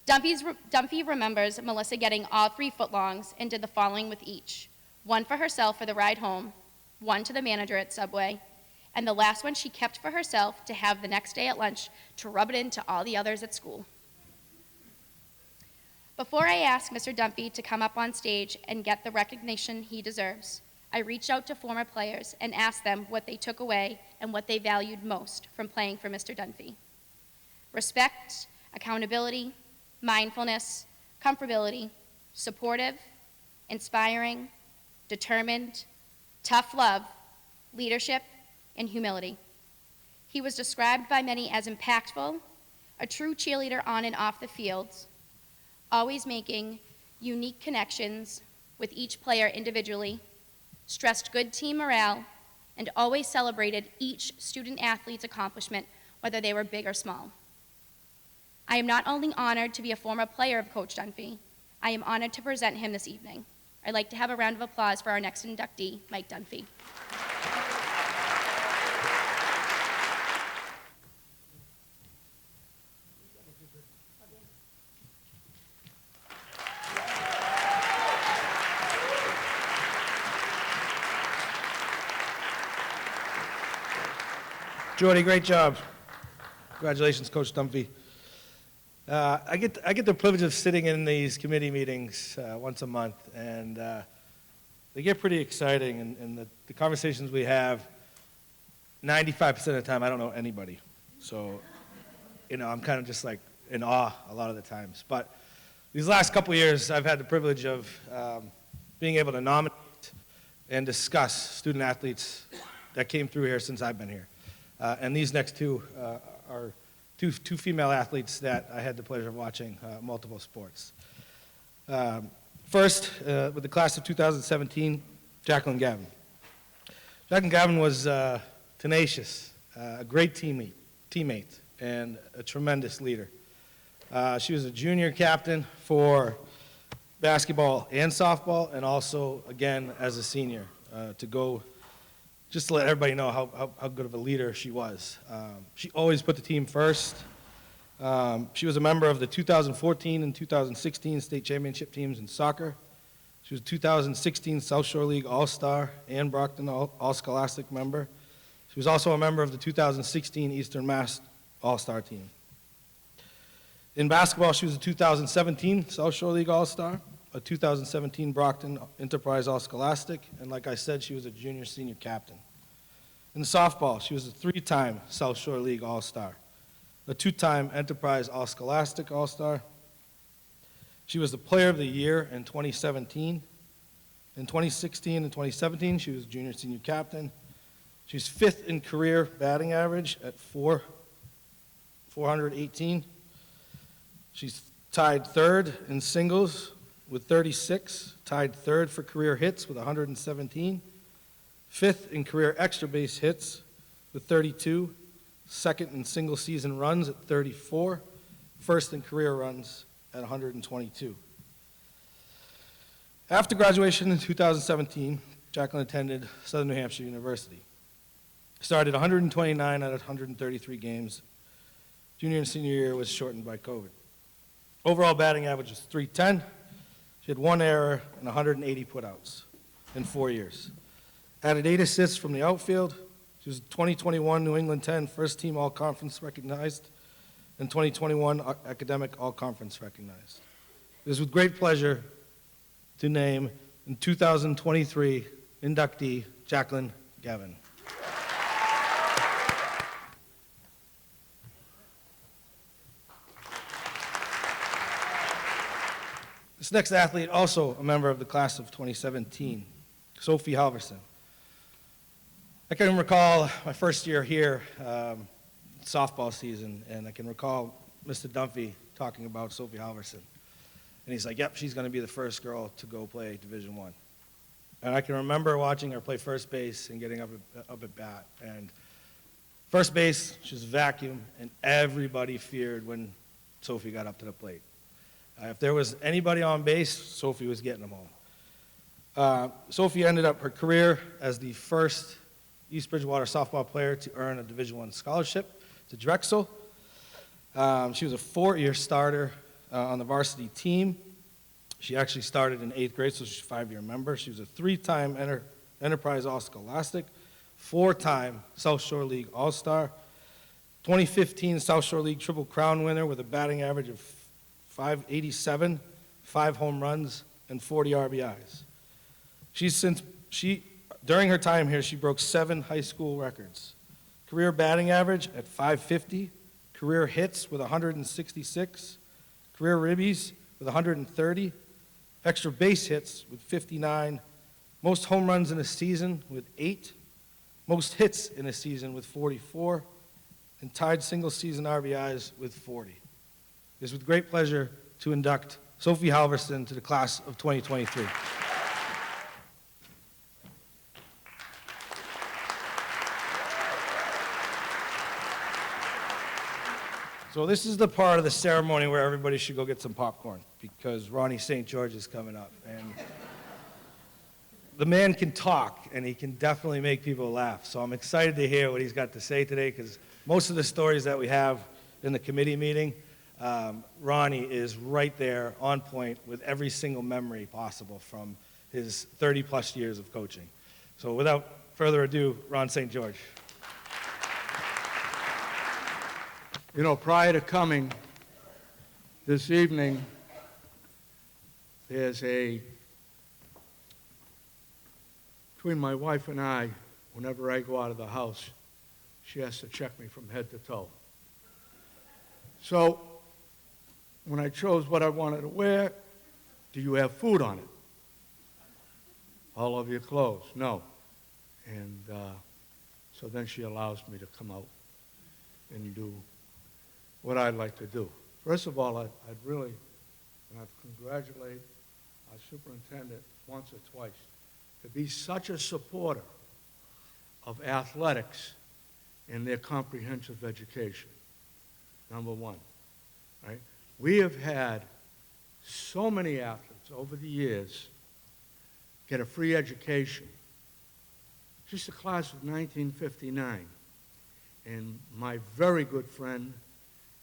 Dunphy remembers Melissa getting all 3 footlongs and did the following with each. 1 for herself for the ride home, 1 to the manager at Subway, and the last one she kept for herself to have the next day at lunch to rub it into all the others at school. Before I asked Mr. Dunphy to come up on stage and get the recognition he deserves, I reached out to former players and asked them what they took away and what they valued most from playing for Mr. Dunphy. respect, accountability, mindfulness, comfortability, supportive, inspiring, determined, tough love, leadership, and humility. He was described by many as impactful, a true cheerleader on and off the field, always making unique connections with each player individually, stressed good team morale, and always celebrated each student-athlete's accomplishment, whether they were big or small. I am not only honored to be a former player of Coach Dunphy, I am honored to present him this evening. I'd like to have a round of applause for our next inductee, Mike Dunphy. Jordy, great job. Congratulations, Coach Dunphy. I get the privilege of sitting in these committee meetings once a month, and they get pretty exciting. And the conversations we have, 95% of the time, I don't know anybody. So, I'm kind of just like in awe a lot of the times. But these last couple of years, I've had the privilege of being able to nominate and discuss student athletes that came through here since I've been here. And these next two are two female athletes that I had the pleasure of watching multiple sports. First, with the class of 2017, Jacqueline Gavin. Jacqueline Gavin was tenacious, a great teammate, and a tremendous leader. She was a junior captain for basketball and softball, and also, again, as a senior, to go just to let everybody know how good of a leader she was. She always put the team first. She was a member of the 2014 and 2016 state championship teams in soccer. She was a 2016 South Shore League All-Star and Brockton All-Scholastic member. She was also a member of the 2016 Eastern Mass All-Star team. In basketball, she was a 2017 South Shore League All-Star, a 2017 Brockton Enterprise All-Scholastic, and like I said, she was a junior-senior captain. In softball, she was a 3-time South Shore League All-Star, a 2-time Enterprise All-Scholastic All-Star. She was the Player of the Year in 2017. In 2016 and 2017, she was junior-senior captain. She's 5th in career batting average at 418. She's tied 3rd in singles with 36, tied 3rd for career hits with 117, 5th in career extra base hits with 32, 2nd in single season runs at 34, 1st in career runs at 122. After graduation in 2017, Jacqueline attended Southern New Hampshire University. Started 129 out of 133 games. Junior and senior year was shortened by COVID. Overall batting average was .310. She had 1 error and 180 putouts in 4 years. Added 8 assists from the outfield. She was 2021 New England 10 first team all-conference recognized and 2021 academic all-conference recognized. It is with great pleasure to name in 2023 inductee Jacqueline Gavin. This next athlete, also a member of the class of 2017, Sophie Halverson. I can recall my first year here, softball season, and I can recall Mr. Dunphy talking about Sophie Halverson. And he's like, yep, she's going to be the first girl to go play Division I. And I can remember watching her play first base and getting up at bat. And first base, she was a vacuum, and everybody feared when Sophie got up to the plate. If there was anybody on base, Sophie was getting them home. Sophie ended up her career as the first East Bridgewater softball player to earn a Division I scholarship to Drexel. She was a 4-year starter on the varsity team. She actually started in 8th grade, so she's a 5-year member. She was a 3-time Enterprise All-Scholastic, 4-time South Shore League All-Star, 2015 South Shore League Triple Crown winner with a batting average of .587, 5 home runs, and 40 RBIs. During her time here, she broke 7 high school records. Career batting average at .550, career hits with 166, career ribbies with 130, extra base hits with 59, most home runs in a season with 8, most hits in a season with 44, and tied single-season RBIs with 40. It is with great pleasure to induct Sophie Halverson to the class of 2023. So this is the part of the ceremony where everybody should go get some popcorn, because Ronnie St. George is coming up. And the man can talk, and he can definitely make people laugh. So I'm excited to hear what he's got to say today, because most of the stories that we have in the committee meeting, Ronnie is right there on point with every single memory possible from his 30-plus years of coaching. So without further ado, Ron St. George. You know, prior to coming this evening, between my wife and I, whenever I go out of the house, she has to check me from head to toe. So, when I chose what I wanted to wear, do you have food on it? All of your clothes? No. And so then she allows me to come out and do what I'd like to do. First of all, I'd really, and I've congratulated our superintendent once or twice, to be such a supporter of athletics and their comprehensive education, number one, right? We have had so many athletes over the years get a free education. Just the class of 1959, and my very good friend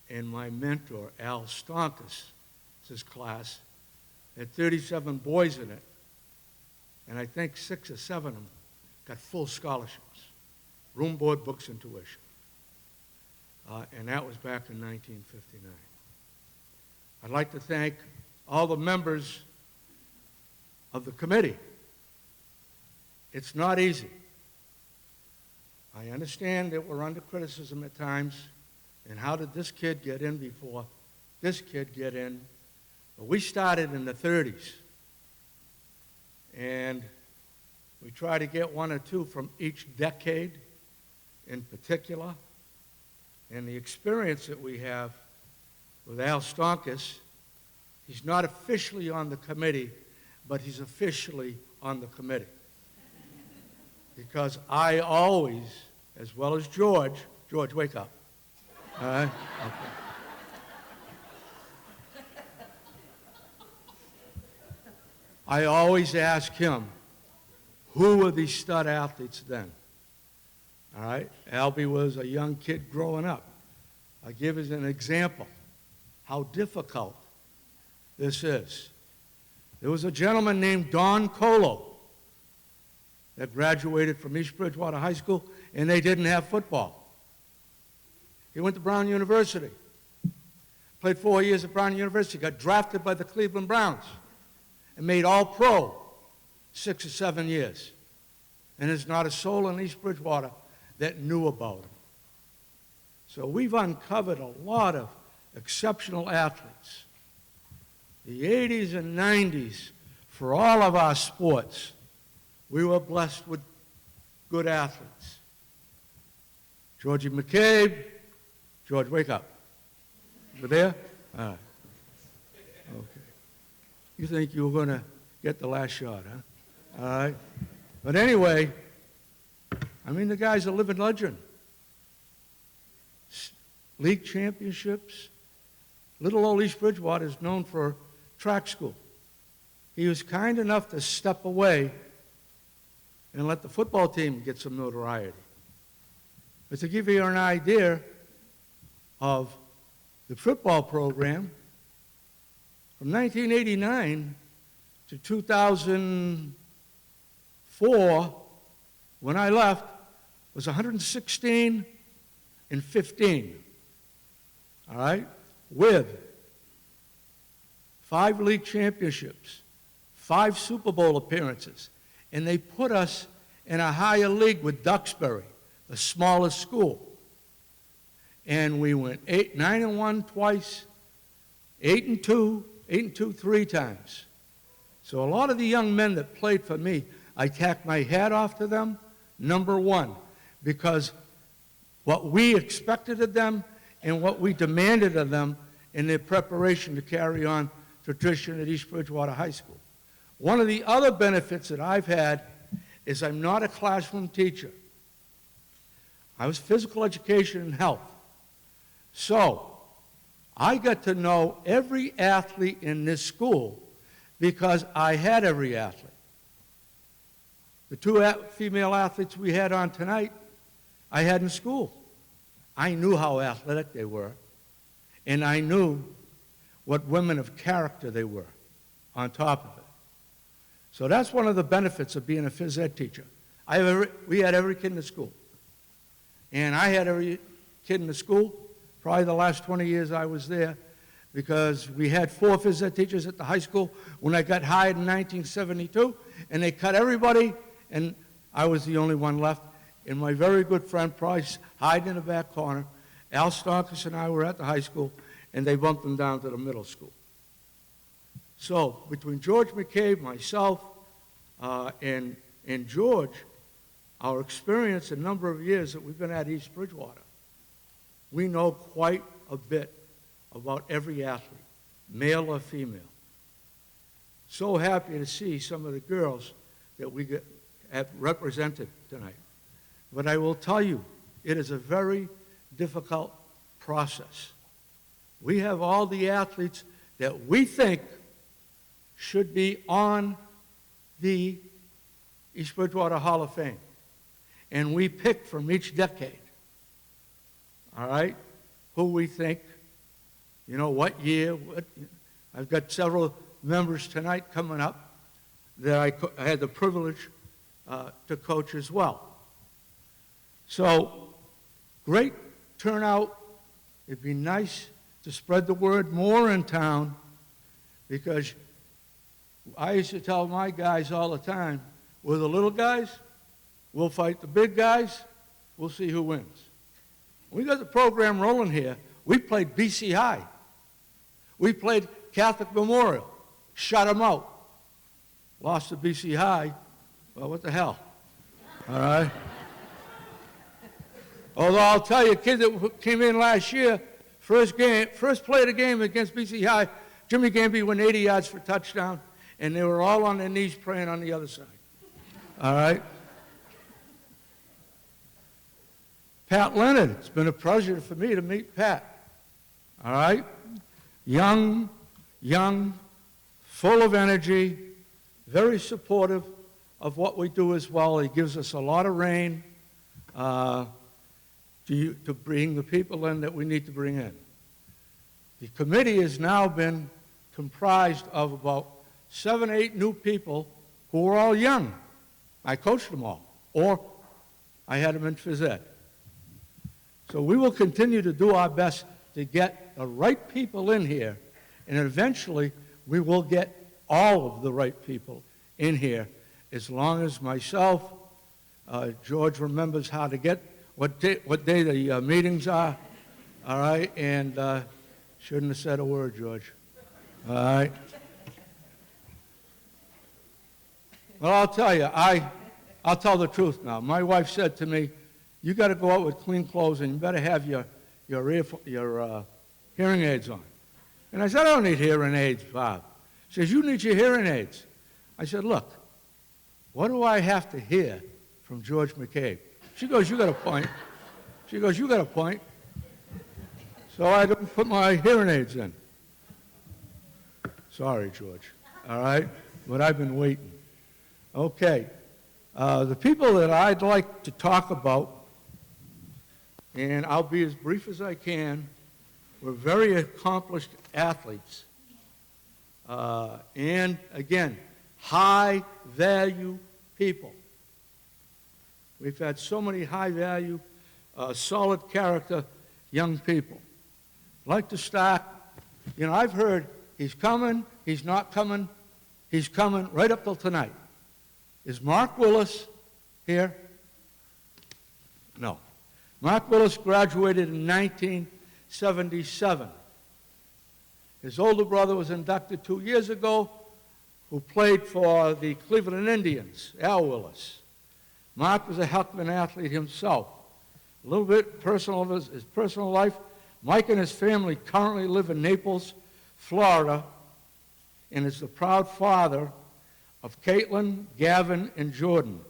and my mentor, Al Stonkus, his class, had 37 boys in it, and I think 6 or 7 of them got full scholarships, room, board, books, and tuition. And that was back in 1959. I'd like to thank all the members of the committee. It's not easy. I understand that we're under criticism at times, and how did this kid get in before this kid get in? But we started in the 30s, and we try to get 1 or 2 from each decade in particular. And the experience that we have with Al Stonkus, he's not officially on the committee, but he's officially on the committee. Because I always, as well as George, wake up. All right? Okay. I always ask him, who were these stud athletes then? All right? Albie was a young kid growing up. I give as an example how difficult this is. There was a gentleman named Don Colo that graduated from East Bridgewater High School, and they didn't have football. He went to Brown University, played 4 years at Brown University, got drafted by the Cleveland Browns, and made All-Pro 6 or 7 years. And there's not a soul in East Bridgewater that knew about him. So we've uncovered a lot of exceptional athletes. The 80s and 90s, for all of our sports, we were blessed with good athletes. Georgie McCabe. George, wake up. You there? All right. Okay. You think you were going to get the last shot, huh? All right. But anyway, I mean, the guy's a living legend. League championships. Little old East Bridgewater is known for track school. He was kind enough to step away and let the football team get some notoriety. But to give you an idea of the football program, from 1989 to 2004, when I left, was 116 and 15. All right? With 5 league championships, 5 Super Bowl appearances, and they put us in a higher league with Duxbury, the smallest school. and we went 9-1 twice, 8-2 three times. So a lot of the young men that played for me, I tacked my hat off to them, number one, because what we expected of them and what we demanded of them in their preparation to carry on tradition at East Bridgewater High School. One of the other benefits that I've had is I'm not a classroom teacher. I was physical education and health. So I got to know every athlete in this school because I had every athlete. The two female athletes we had on tonight, I had in school. I knew how athletic they were, and I knew what women of character they were on top of it. So that's one of the benefits of being a phys ed teacher. We had every kid in the school. And I had every kid in the school, probably the last 20 years I was there, because we had 4 phys ed teachers at the high school when I got hired in 1972, and they cut everybody, and I was the only one left. And my very good friend, Price, hiding in the back corner, Al Stonkus and I were at the high school, and they bumped them down to the middle school. So between George McCabe, myself, and George, our experience, a number of years that we've been at East Bridgewater, we know quite a bit about every athlete, male or female. So happy to see some of the girls that we have represented tonight. But I will tell you, it is a very difficult process. We have all the athletes that we think should be on the East Bridgewater Hall of Fame. And we pick from each decade, all right, who we think, you know, what year. I've got several members tonight coming up that I had the privilege to coach as well. So, great turnout. It'd be nice to spread the word more in town, because I used to tell my guys all the time, we're the little guys, we'll fight the big guys, we'll see who wins. We got the program rolling here. We played BC High. We played Catholic Memorial, shut them out. Lost to BC High, well, what the hell, all right? Although I'll tell you, a kid that came in last year, first play of the game against BC High, Jimmy Gamby went 80 yards for a touchdown, and they were all on their knees praying on the other side. All right? Pat Leonard, it's been a pleasure for me to meet Pat. All right? Young, full of energy, very supportive of what we do as well. He gives us a lot of rein to bring the people in that we need to bring in. The committee has now been comprised of about 7, 8 new people who are all young. I coached them all, or I had them in phys ed. So we will continue to do our best to get the right people in here, and eventually we will get all of the right people in here, as long as myself, George remembers how to get what day the meetings are, all right? And shouldn't have said a word, George, all right? Well, I'll tell you, I'll tell the truth now. My wife said to me, you got to go out with clean clothes and you better have your hearing aids on. And I said, I don't need hearing aids, Bob. She says, you need your hearing aids. I said, look, what do I have to hear from George McCabe? She goes, you got a point. She goes, you got a point. So I didn't put my hearing aids in. Sorry, George. All right? But I've been waiting. Okay. The people that I'd like to talk about, and I'll be as brief as I can, were very accomplished athletes. And, again, high-value people. We've had so many high-value, solid character young people. I'd like to start, you know, I've heard he's coming, he's not coming, he's coming right up till tonight. Is Mark Willis here? No. Mark Willis graduated in 1977. His older brother was inducted 2 years ago, who played for the Cleveland Indians, Al Willis. Mark was a Heckman athlete himself. A little bit personal of his personal life. Mike and his family currently live in Naples, Florida, and is the proud father of Caitlin, Gavin, and Jordan.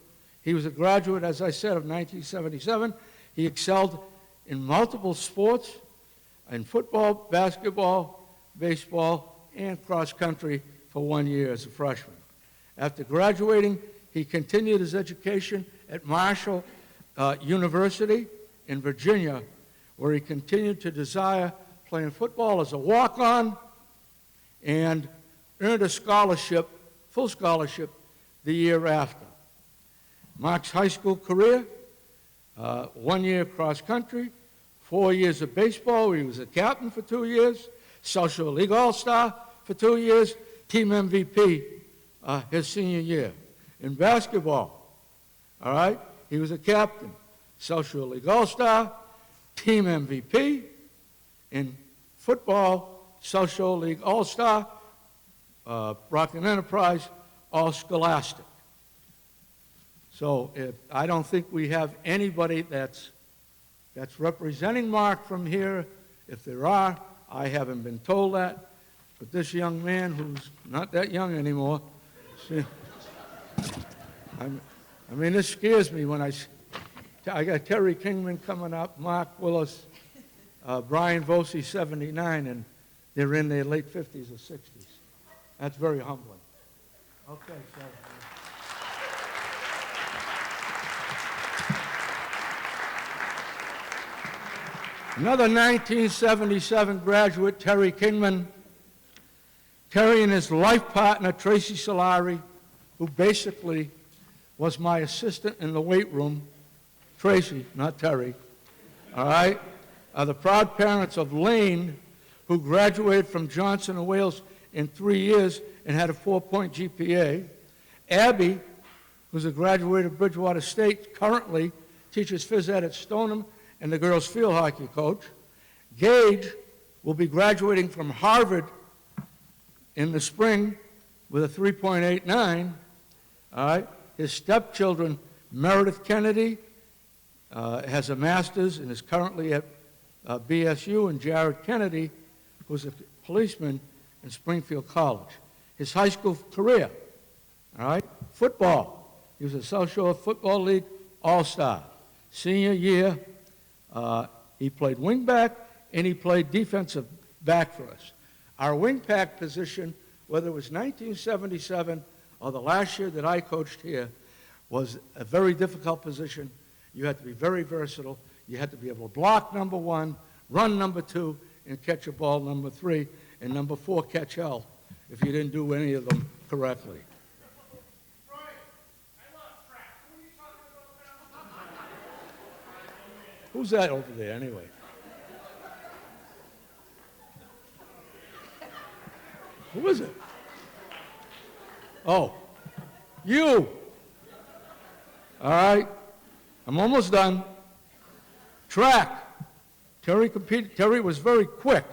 He was a graduate, as I said, of 1977. He excelled in multiple sports, in football, basketball, baseball, and cross country for 1 year as a freshman. After graduating, he continued his education at Marshall University in Virginia, where he continued to desire playing football as a walk-on and earned a scholarship, full scholarship, the year after. Mark's high school career, 1 year cross country, 4 years of baseball, where he was a captain for 2 years, Social League All-Star for 2 years, team MVP his senior year. In basketball, all right, he was a captain, Social League All-Star, team MVP. In football, Social League All-Star, Rockland Enterprise, All-Scholastic. So I don't think we have anybody that's representing Mark from here. If there are, I haven't been told that. But this young man, who's not that young anymore, see, I mean, this scares me when I got Terry Kingman coming up, Mark Willis, Brian Vosey, 79, and they're in their late 50s or 60s. That's very humbling. Okay, so. Another 1977 graduate, Terry Kingman. Terry and his life partner, Tracy Solari, who basically was my assistant in the weight room. Tracy, not Terry, all right, are the proud parents of Lane, who graduated from Johnson & Wales in 3 years and had a 4-point GPA. Abby, who's a graduate of Bridgewater State, currently teaches phys ed at Stoneham and the girls' field hockey coach. Gage will be graduating from Harvard in the spring with a 3.89. All right. His stepchildren, Meredith Kennedy, has a master's and is currently at BSU, and Jared Kennedy, who's a policeman in Springfield College. His high school career, all right, football. He was a South Shore Football League All-Star. Senior year, he played wingback and he played defensive back for us. Our wingback position, whether it was 1977 or the last year that I coached here, was a very difficult position. You had to be very versatile. You had to be able to block number 1, run number 2, and catch a ball number 3, and number 4, catch hell, if you didn't do any of them correctly. Who's that over there, anyway? Who is it? Oh, you. All right, I'm almost done. Track. Terry competed. Terry was very quick.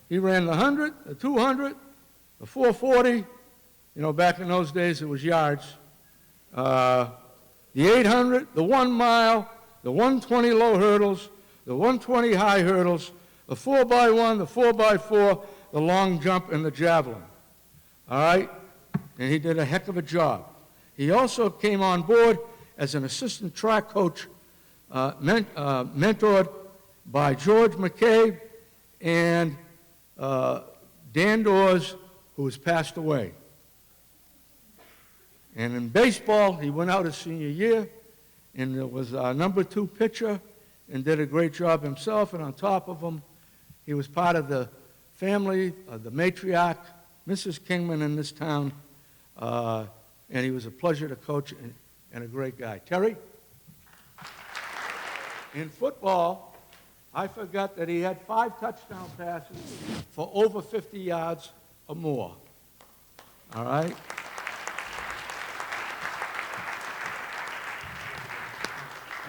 He ran the 100, the 200, the 440. You know, back in those days it was yards. The 800, the 1 mile, the 120 low hurdles, the 120 high hurdles, the 4x1, the 4x4, the long jump, and the javelin. All right? And he did a heck of a job. He also came on board as an assistant track coach, mentored by George McCabe and Dan Dawes, who has passed away. And in baseball, he went out his senior year, and there was a number 2 pitcher and did a great job himself. And on top of him, he was part of the family, the matriarch, Mrs. Kingman in this town, and he was a pleasure to coach and a great guy. Terry? In football, I forgot that he had 5 touchdown passes for over 50 yards or more. All right?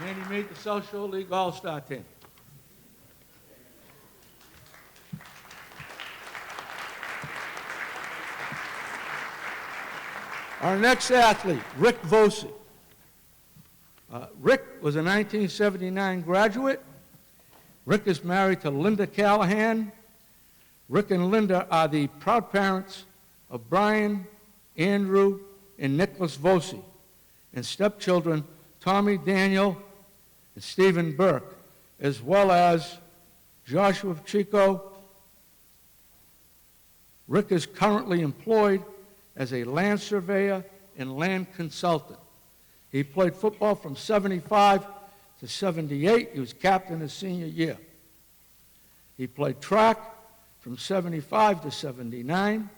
And he made the Social League All-Star team. Our next athlete, Rick Vosey. Rick was a 1979 graduate. Rick is married to Linda Callahan. Rick and Linda are the proud parents of Brian, Andrew, and Nicholas Vosey, and stepchildren Tommy Daniel and Stephen Burke, as well as Joshua Chico. Rick is currently employed as a land surveyor and land consultant. He played football from 75 to 78. He was captain his senior year. He played track from 75 to 79,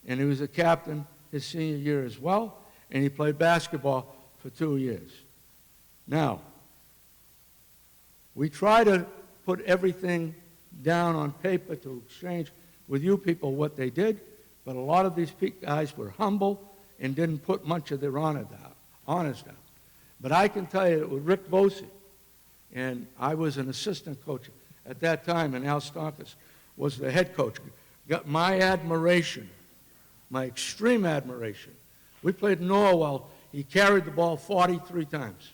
and he was a captain his senior year as well, and he played basketball for 2 years. Now, we try to put everything down on paper to exchange with you people what they did, but a lot of these guys were humble and didn't put much of their honors down. But I can tell you that with Rick Vosey, and I was an assistant coach at that time, and Al Stonkus was the head coach, got my admiration, my extreme admiration. We played in Norwell. He carried the ball 43 times.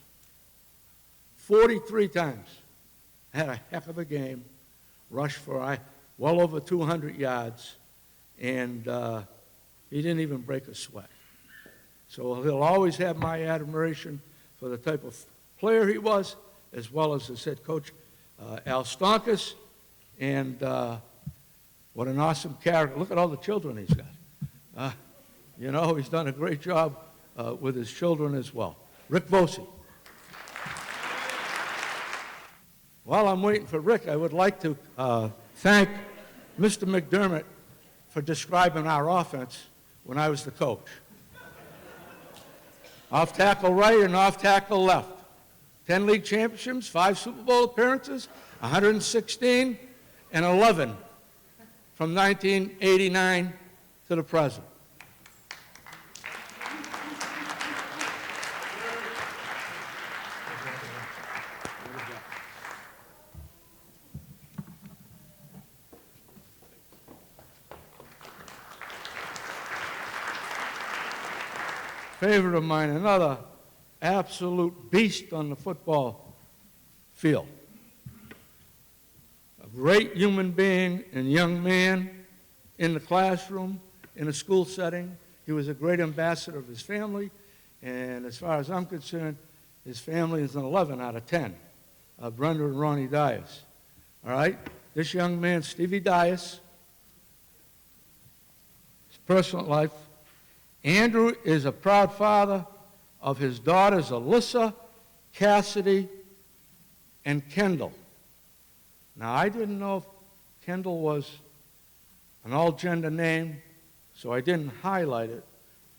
43 times. Had a heck of a game, rushed for well over 200 yards, and he didn't even break a sweat. So he'll always have my admiration for the type of player he was, as well as his head coach, Al Stonkus, and what an awesome character. Look at all the children he's got. You know, he's done a great job with his children as well. Rick Vosey. While I'm waiting for Rick, I would like to thank Mr. McDermott for describing our offense when I was the coach. Off tackle right and off tackle left. 10 league championships, 5 Super Bowl appearances, 116 and 11 from 1989 to the present. Favorite of mine, another absolute beast on the football field. A great human being and young man in the classroom, in a school setting. He was a great ambassador of his family, and as far as I'm concerned, his family is an 11 out of 10. Brenda and Ronnie Dias. All right? This young man, Stevie Dias, his personal life. Andrew is a proud father of his daughters, Alyssa, Cassidy, and Kendall. Now, I didn't know if Kendall was an all-gender name, so I didn't highlight it,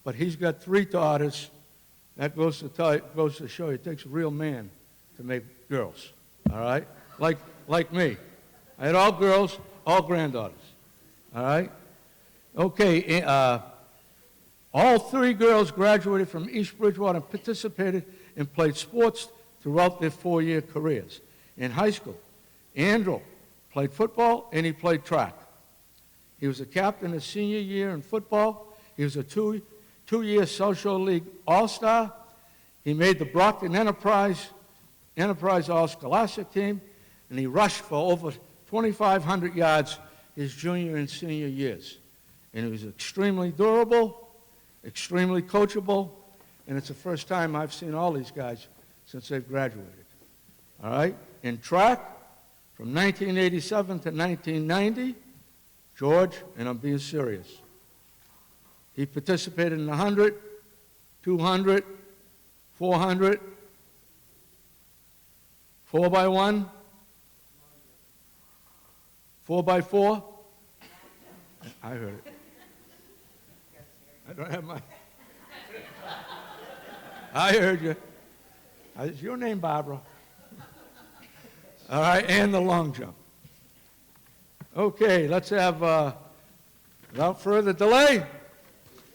but he's got 3 daughters. That goes to show you it takes a real man to make girls, all right? Like me. I had all girls, all granddaughters, all right? Okay, all 3 girls graduated from East Bridgewater and participated and played sports throughout their 4-year careers. In high school, Andrew played football and he played track. He was a captain his senior year in football. He was a two-year Social League All-Star. He made the Brockton Enterprise All-Scholastic team, and he rushed for over 2,500 yards his junior and senior years. And he was extremely durable, extremely coachable, and it's the first time I've seen all these guys since they've graduated. All right? In track, from 1987 to 1990, George, and I'm being serious, he participated in 100, 200, 400, 4x1, 4x4. I heard it. I don't have my... I heard you. It's your name, Barbara. All right, and the long jump. Okay, let's have, without further delay,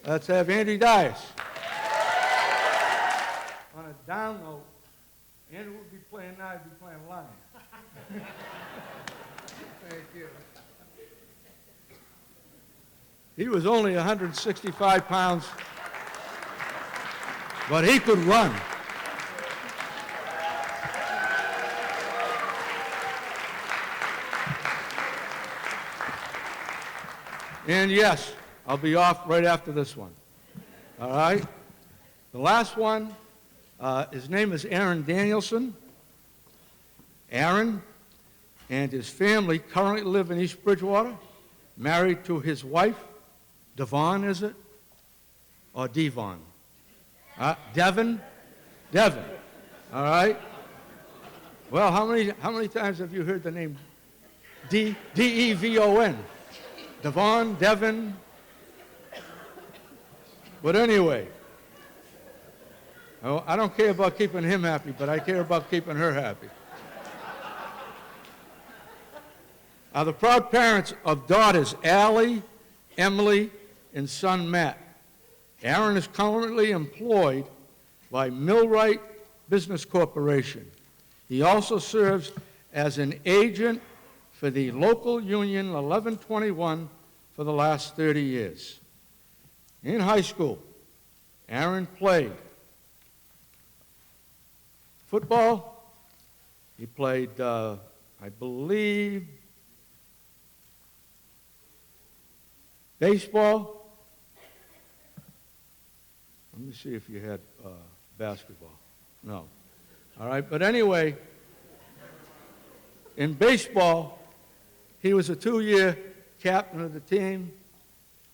let's have Andy Dias. On a down note, Andrew would be playing now, he'd be playing lion. Thank you. He was only 165 pounds, but he could run. And yes, I'll be off right after this one. All right? The last one, his name is Aaron Danielson. Aaron and his family currently live in East Bridgewater, married to his wife, Devon, is it? Or Devon? Devon? Devon. All right? Well, how many times have you heard the name D-E-V-O-N? Devon, Devon. But anyway, I don't care about keeping him happy, but I care about keeping her happy. Are the proud parents of daughters Allie, Emily, and son Matt. Aaron is currently employed by Millwright Business Corporation. He also serves as an agent for the local union 1121 for the last 30 years. In high school, Aaron played football. He played, I believe, baseball. Let me see if you had basketball. No. All right, but anyway, in baseball, he was a 2-year captain of the team.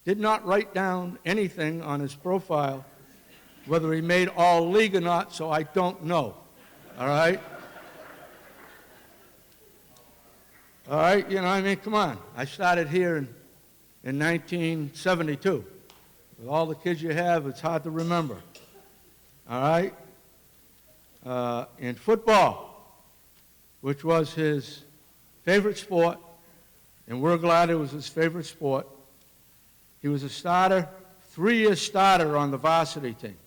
Did not write down anything on his profile, whether he made all league or not, so I don't know. All right? All right, you know, I mean, come on. I started here in 1972. With all the kids you have, it's hard to remember. All right? In football, which was his favorite sport, and we're glad it was his favorite sport, he was a starter, 3-year starter on the varsity team,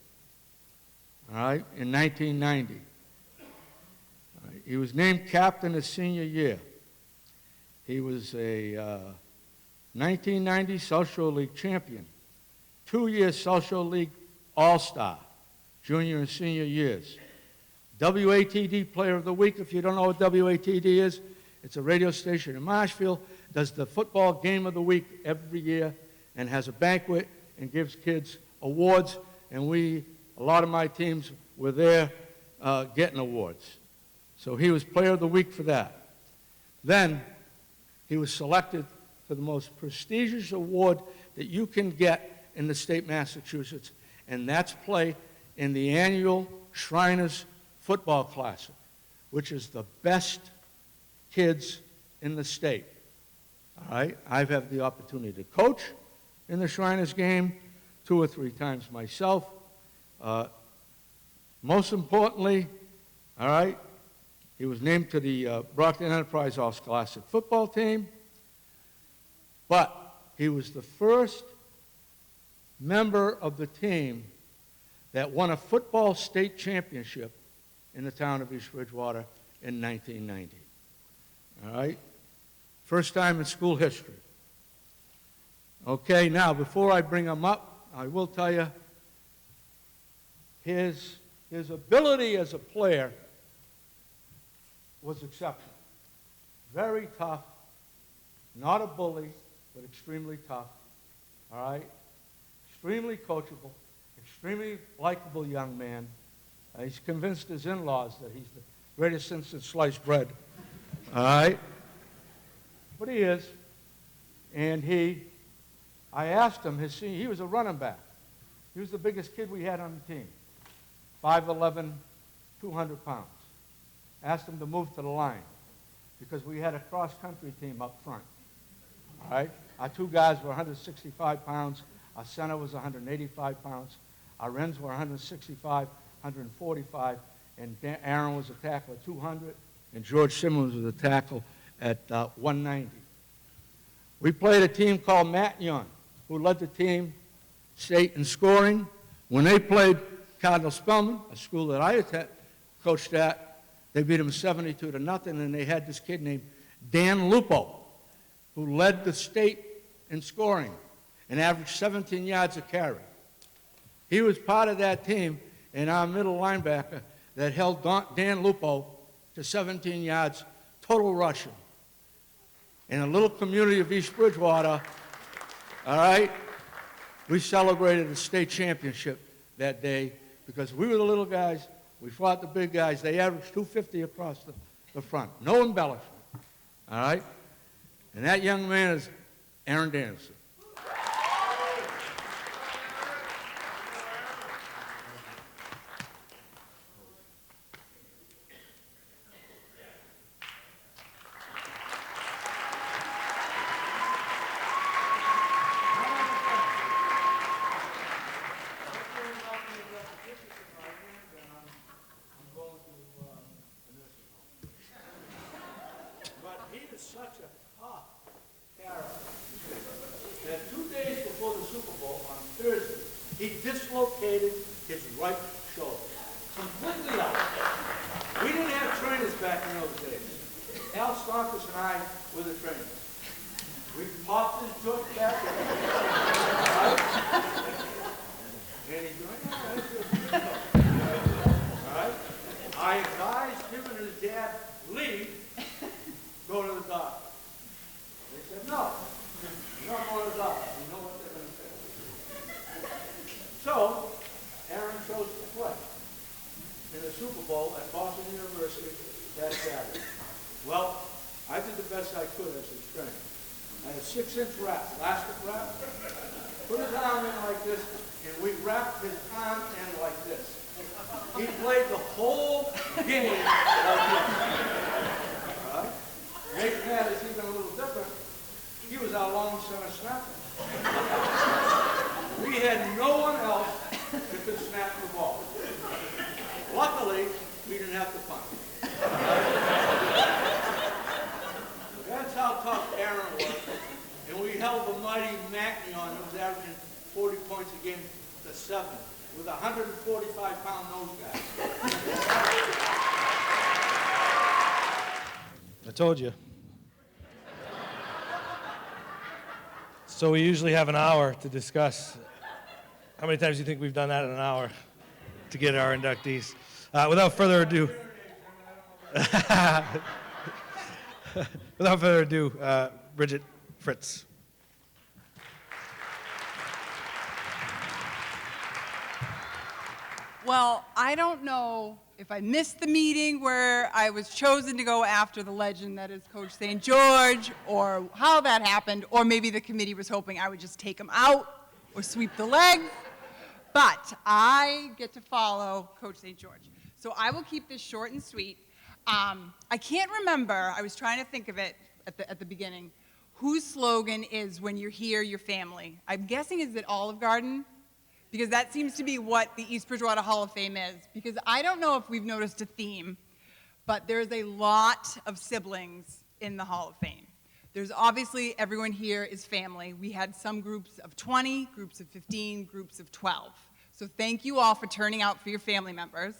all right, in 1990. All right, he was named captain his senior year. He was a 1990 South Shore League champion, 2-year South Shore League All-Star, junior and senior years. WATD Player of the Week, if you don't know what WATD is, it's a radio station in Marshfield, does the football game of the week every year and has a banquet and gives kids awards, and a lot of my teams were there getting awards. So he was Player of the Week for that. Then he was selected for the most prestigious award that you can get in the state of Massachusetts, and that's play in the annual Shriners Football Classic, which is the best kids in the state. All right? I've had the opportunity to coach in the Shriners game 2 or 3 times myself. Most importantly, all right, he was named to the Brockton Enterprise All-Scholastic football team, but he was the first member of the team that won a football state championship in the town of East Bridgewater in 1990. All right? First time in school history. Okay, now, before I bring him up, I will tell you his ability as a player was exceptional. Very tough, not a bully, but extremely tough. All right? Extremely coachable, extremely likable young man. He's convinced his in-laws that he's the greatest since sliced bread. All right? But he is. And I asked him, he was a running back. He was the biggest kid we had on the team. 5'11", 200 pounds. Asked him to move to the line because we had a cross-country team up front. All right? Our 2 guys were 165 pounds. Our center was 185 pounds. Our ends were 165, 145, and Aaron was a tackle at 200, and George Simmons was a tackle at 190. We played a team called Matyon, who led the team state in scoring. When they played Cardinal Spellman, a school that I coached at, They beat them 72-0, and they had this kid named Dan Lupo, who led the state in scoring and averaged 17 yards a carry. He was part of that team, and our middle linebacker that held Dan Lupo to 17 yards, total rushing. In a little community of East Bridgewater, all right, we celebrated the state championship that day because we were the little guys, we fought the big guys. They averaged 250 across the front. No embellishment, all right? And that young man is Aaron Danielson. Such a tough character that 2 days before the Super Bowl on Thursday, he dislocated his right shoulder. Completely out. We didn't have trainers back in those days. Al Stonkus and I were the trainers. We popped his foot back and he's going, all right? I advised him and his dad, leave. Go to the doctor. They said, no, you're not going to the doctor. You know what they're going to say. So, Aaron chose to play in the Super Bowl at Boston University that Saturday. Well, I did the best I could as his trainer. I had a 6-inch wrap, elastic wrap, put his arm in like this, and we wrapped his arm in like this. He played the whole game like this. Making matters even a little different, he was our long center snapper. We had no one else that could snap the ball. Luckily, we didn't have to punt. That's how tough Aaron was. And we held the mighty Macnion, who was averaging 40 points a game, to 7, with a 145-pound nose guy. I told you. So we usually have an hour to discuss. How many times do you think we've done that in an hour to get our inductees? Without further ado, Bridget Fritz. Well, I don't know if I missed the meeting where I was chosen to go after the legend that is Coach St. George, or how that happened, or maybe the committee was hoping I would just take him out or sweep the leg. But I get to follow Coach St. George. So I will keep this short and sweet. I can't remember, I was trying to think of it at the beginning, whose slogan is "When you're here, you're family." I'm guessing is it Olive Garden? Because that seems to be what the East Bridgewater Hall of Fame is. Because I don't know if we've noticed a theme, but there's a lot of siblings in the Hall of Fame. There's obviously, everyone here is family. We had some groups of 20, groups of 15, groups of 12. So thank you all for turning out for your family members.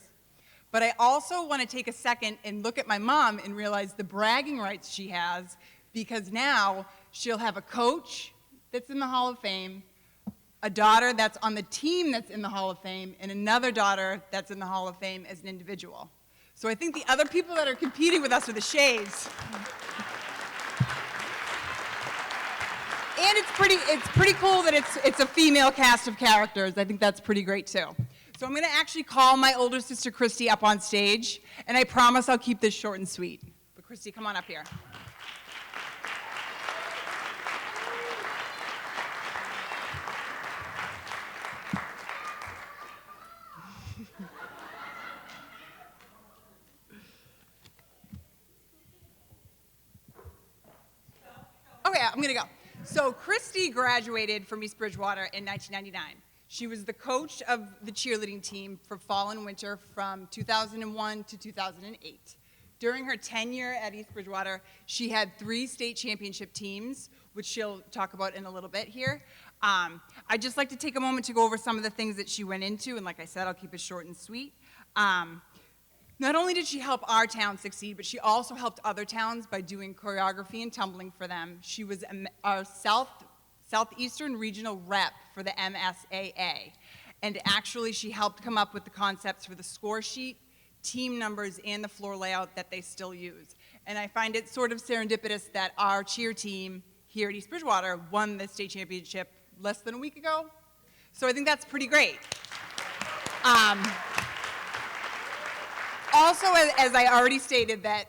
But I also want to take a second and look at my mom and realize the bragging rights she has, because now she'll have a coach that's in the Hall of Fame, a daughter that's on the team that's in the Hall of Fame, and another daughter that's in the Hall of Fame as an individual. So I think the other people that are competing with us are the Shays. And it's pretty cool that it's a female cast of characters. I think that's pretty great too. So I'm going to actually call my older sister Christy up on stage, and I promise I'll keep this short and sweet. But Christy, come on up here. Okay, I'm going to go. So Christy graduated from East Bridgewater in 1999. She was the coach of the cheerleading team for fall and winter from 2001 to 2008. During her tenure at East Bridgewater, she had 3 state championship teams, which she'll talk about in a little bit here. I'd just like to take a moment to go over some of the things that she went into, and like I said, I'll keep it short and sweet. Not only did she help our town succeed, but she also helped other towns by doing choreography and tumbling for them. She was our Southeastern Regional Rep for the MSAA. And actually, she helped come up with the concepts for the score sheet, team numbers, and the floor layout that they still use. And I find it sort of serendipitous that our cheer team here at East Bridgewater won the state championship less than a week ago. So I think that's pretty great. Also, as I already stated, that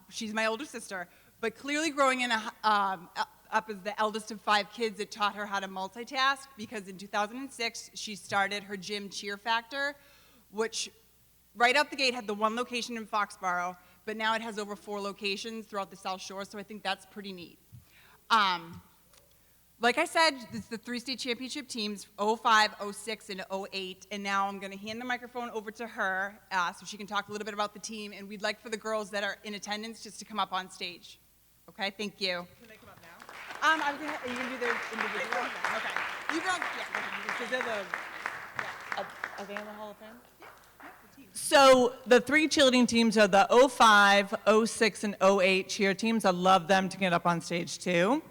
she's my older sister, but clearly growing in up as the eldest of 5 kids, it taught her how to multitask, because in 2006, she started her gym Cheer Factor, which right out the gate had the 1 location in Foxborough, but now it has over 4 locations throughout the South Shore, so I think that's pretty neat. Like I said, it's the 3 state championship teams, 05, 06, and 08, and now I'm going to hand the microphone over to her so she can talk a little bit about the team, and we'd like for the girls that are in attendance just to come up on stage. Okay, thank you. Can they come up now? Are you going to do their individual? Okay. You go, yeah. Because they're are they in the Hall of Fame? Yeah. So the 3 cheerleading teams are the 05, 06, and 08 cheer teams. I'd love them to get up on stage too.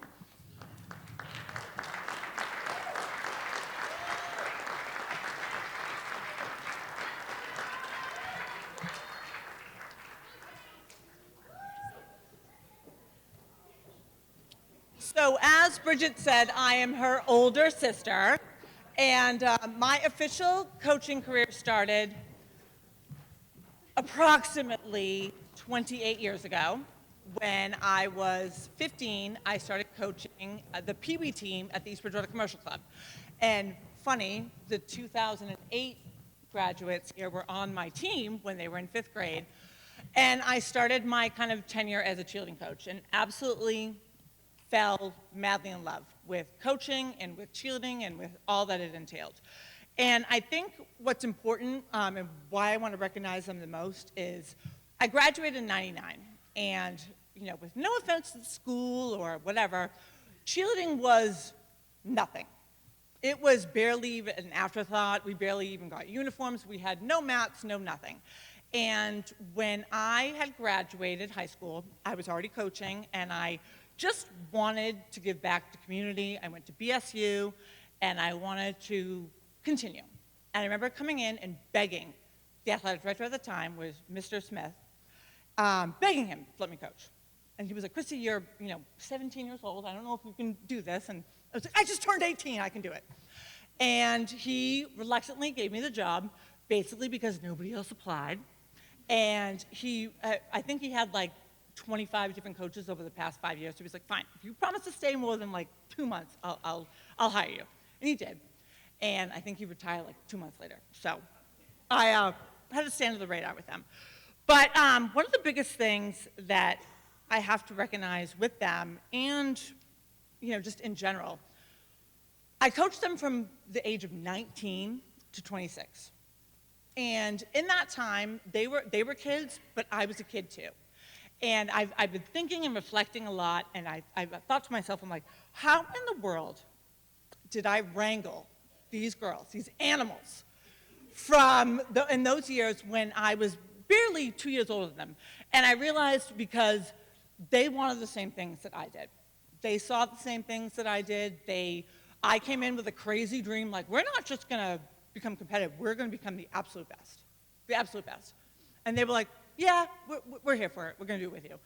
So as Bridget said, I am her older sister, and my official coaching career started approximately 28 years ago. When I was 15, I started coaching the Pee Wee team at the East Bridgewater Commercial Club. And funny, the 2008 graduates here were on my team when they were in 5th grade. And I started my kind of tenure as a cheerleading coach, and absolutely fell madly in love with coaching and with cheerleading and with all that it entailed. And I think what's important and why I want to recognize them the most is I graduated in '99, and with no offense to the school or whatever, cheerleading was nothing. It was barely even an afterthought. We barely even got uniforms. We had no mats, no nothing. And when I had graduated high school, I was already coaching, and I just wanted to give back to the community. I went to BSU, and I wanted to continue. And I remember coming in and begging, the athletic director at the time was Mr. Smith, begging him to let me coach. And he was like, Christy, you're 17 years old. I don't know if you can do this. And I was like, I just turned 18. I can do it. And he reluctantly gave me the job, basically because nobody else applied. And I think he had like 25 different coaches over the past 5 years. So he was like, fine, if you promise to stay more than like 2 months, I'll hire you. And he did. And I think he retired like 2 months later. So I had to stand to the radar with them. But one of the biggest things that I have to recognize with them, and just in general, I coached them from the age of 19 to 26. And in that time, they were kids, but I was a kid too. And I've been thinking and reflecting a lot, and I thought to myself, I'm like, how in the world did I wrangle these girls, these animals, in those years when I was barely 2 years older than them? And I realized because they wanted the same things that I did. They saw the same things that I did. I came in with a crazy dream, like, we're not just going to become competitive, we're going to become the absolute best, the absolute best. And they were like, yeah, we're here for it. We're going to do it with you.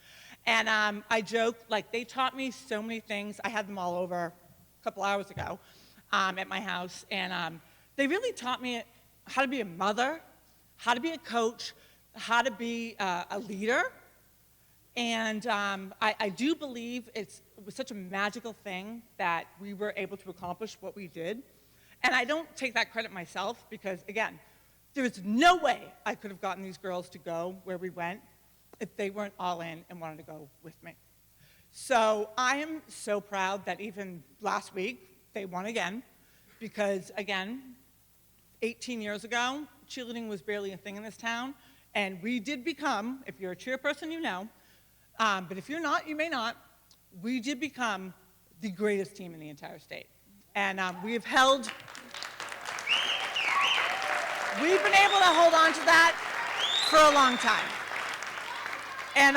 And I joked, like, they taught me so many things. I had them all over a couple hours ago at my house. And they really taught me how to be a mother, how to be a coach, how to be a leader. And I do believe it was such a magical thing that we were able to accomplish what we did. And I don't take that credit myself because, again, there is no way I could have gotten these girls to go where we went if they weren't all in and wanted to go with me. So I am so proud that even last week they won again because, again, 18 years ago, cheerleading was barely a thing in this town. And we did become, if you're a cheer person, you know, but if you're not, you may not, we did become the greatest team in the entire state. And we've been able to hold on to that for a long time. And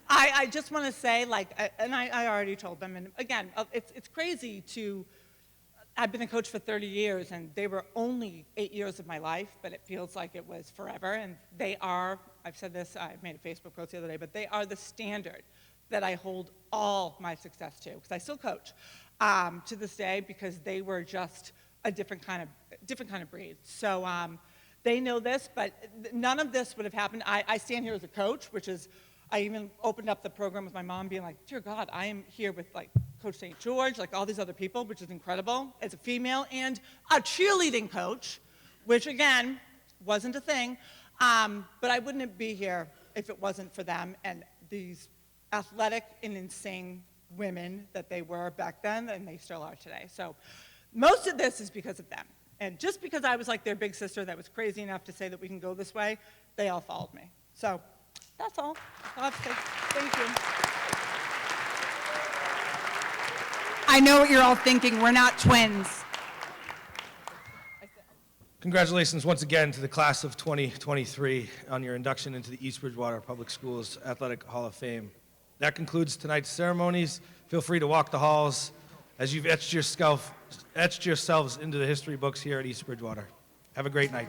I just want to say, and I already told them, and again, it's crazy to, I've been a coach for 30 years, and they were only 8 years of my life, but it feels like it was forever, and they are, I've said this, I made a Facebook post the other day, but they are the standard that I hold all my success to, because I still coach to this day, because they were just a different kind of breed. So they know this, but none of this would have happened. I stand here as a coach, which is, I even opened up the program with my mom being like, dear God, I am here with Coach St. George, all these other people, which is incredible, as a female, and a cheerleading coach, which again, wasn't a thing. But I wouldn't be here if it wasn't for them and these athletic and insane women that they were back then, and they still are today. So most of this is because of them. And just because I was their big sister that was crazy enough to say that we can go this way, they all followed me. So that's all. I'll have to say thank you. I know what you're all thinking. We're not twins. Congratulations once again to the class of 2023 on your induction into the East Bridgewater Public Schools Athletic Hall of Fame. That concludes tonight's ceremonies. Feel free to walk the halls as you've etched yourselves into the history books here at East Bridgewater. Have a great night.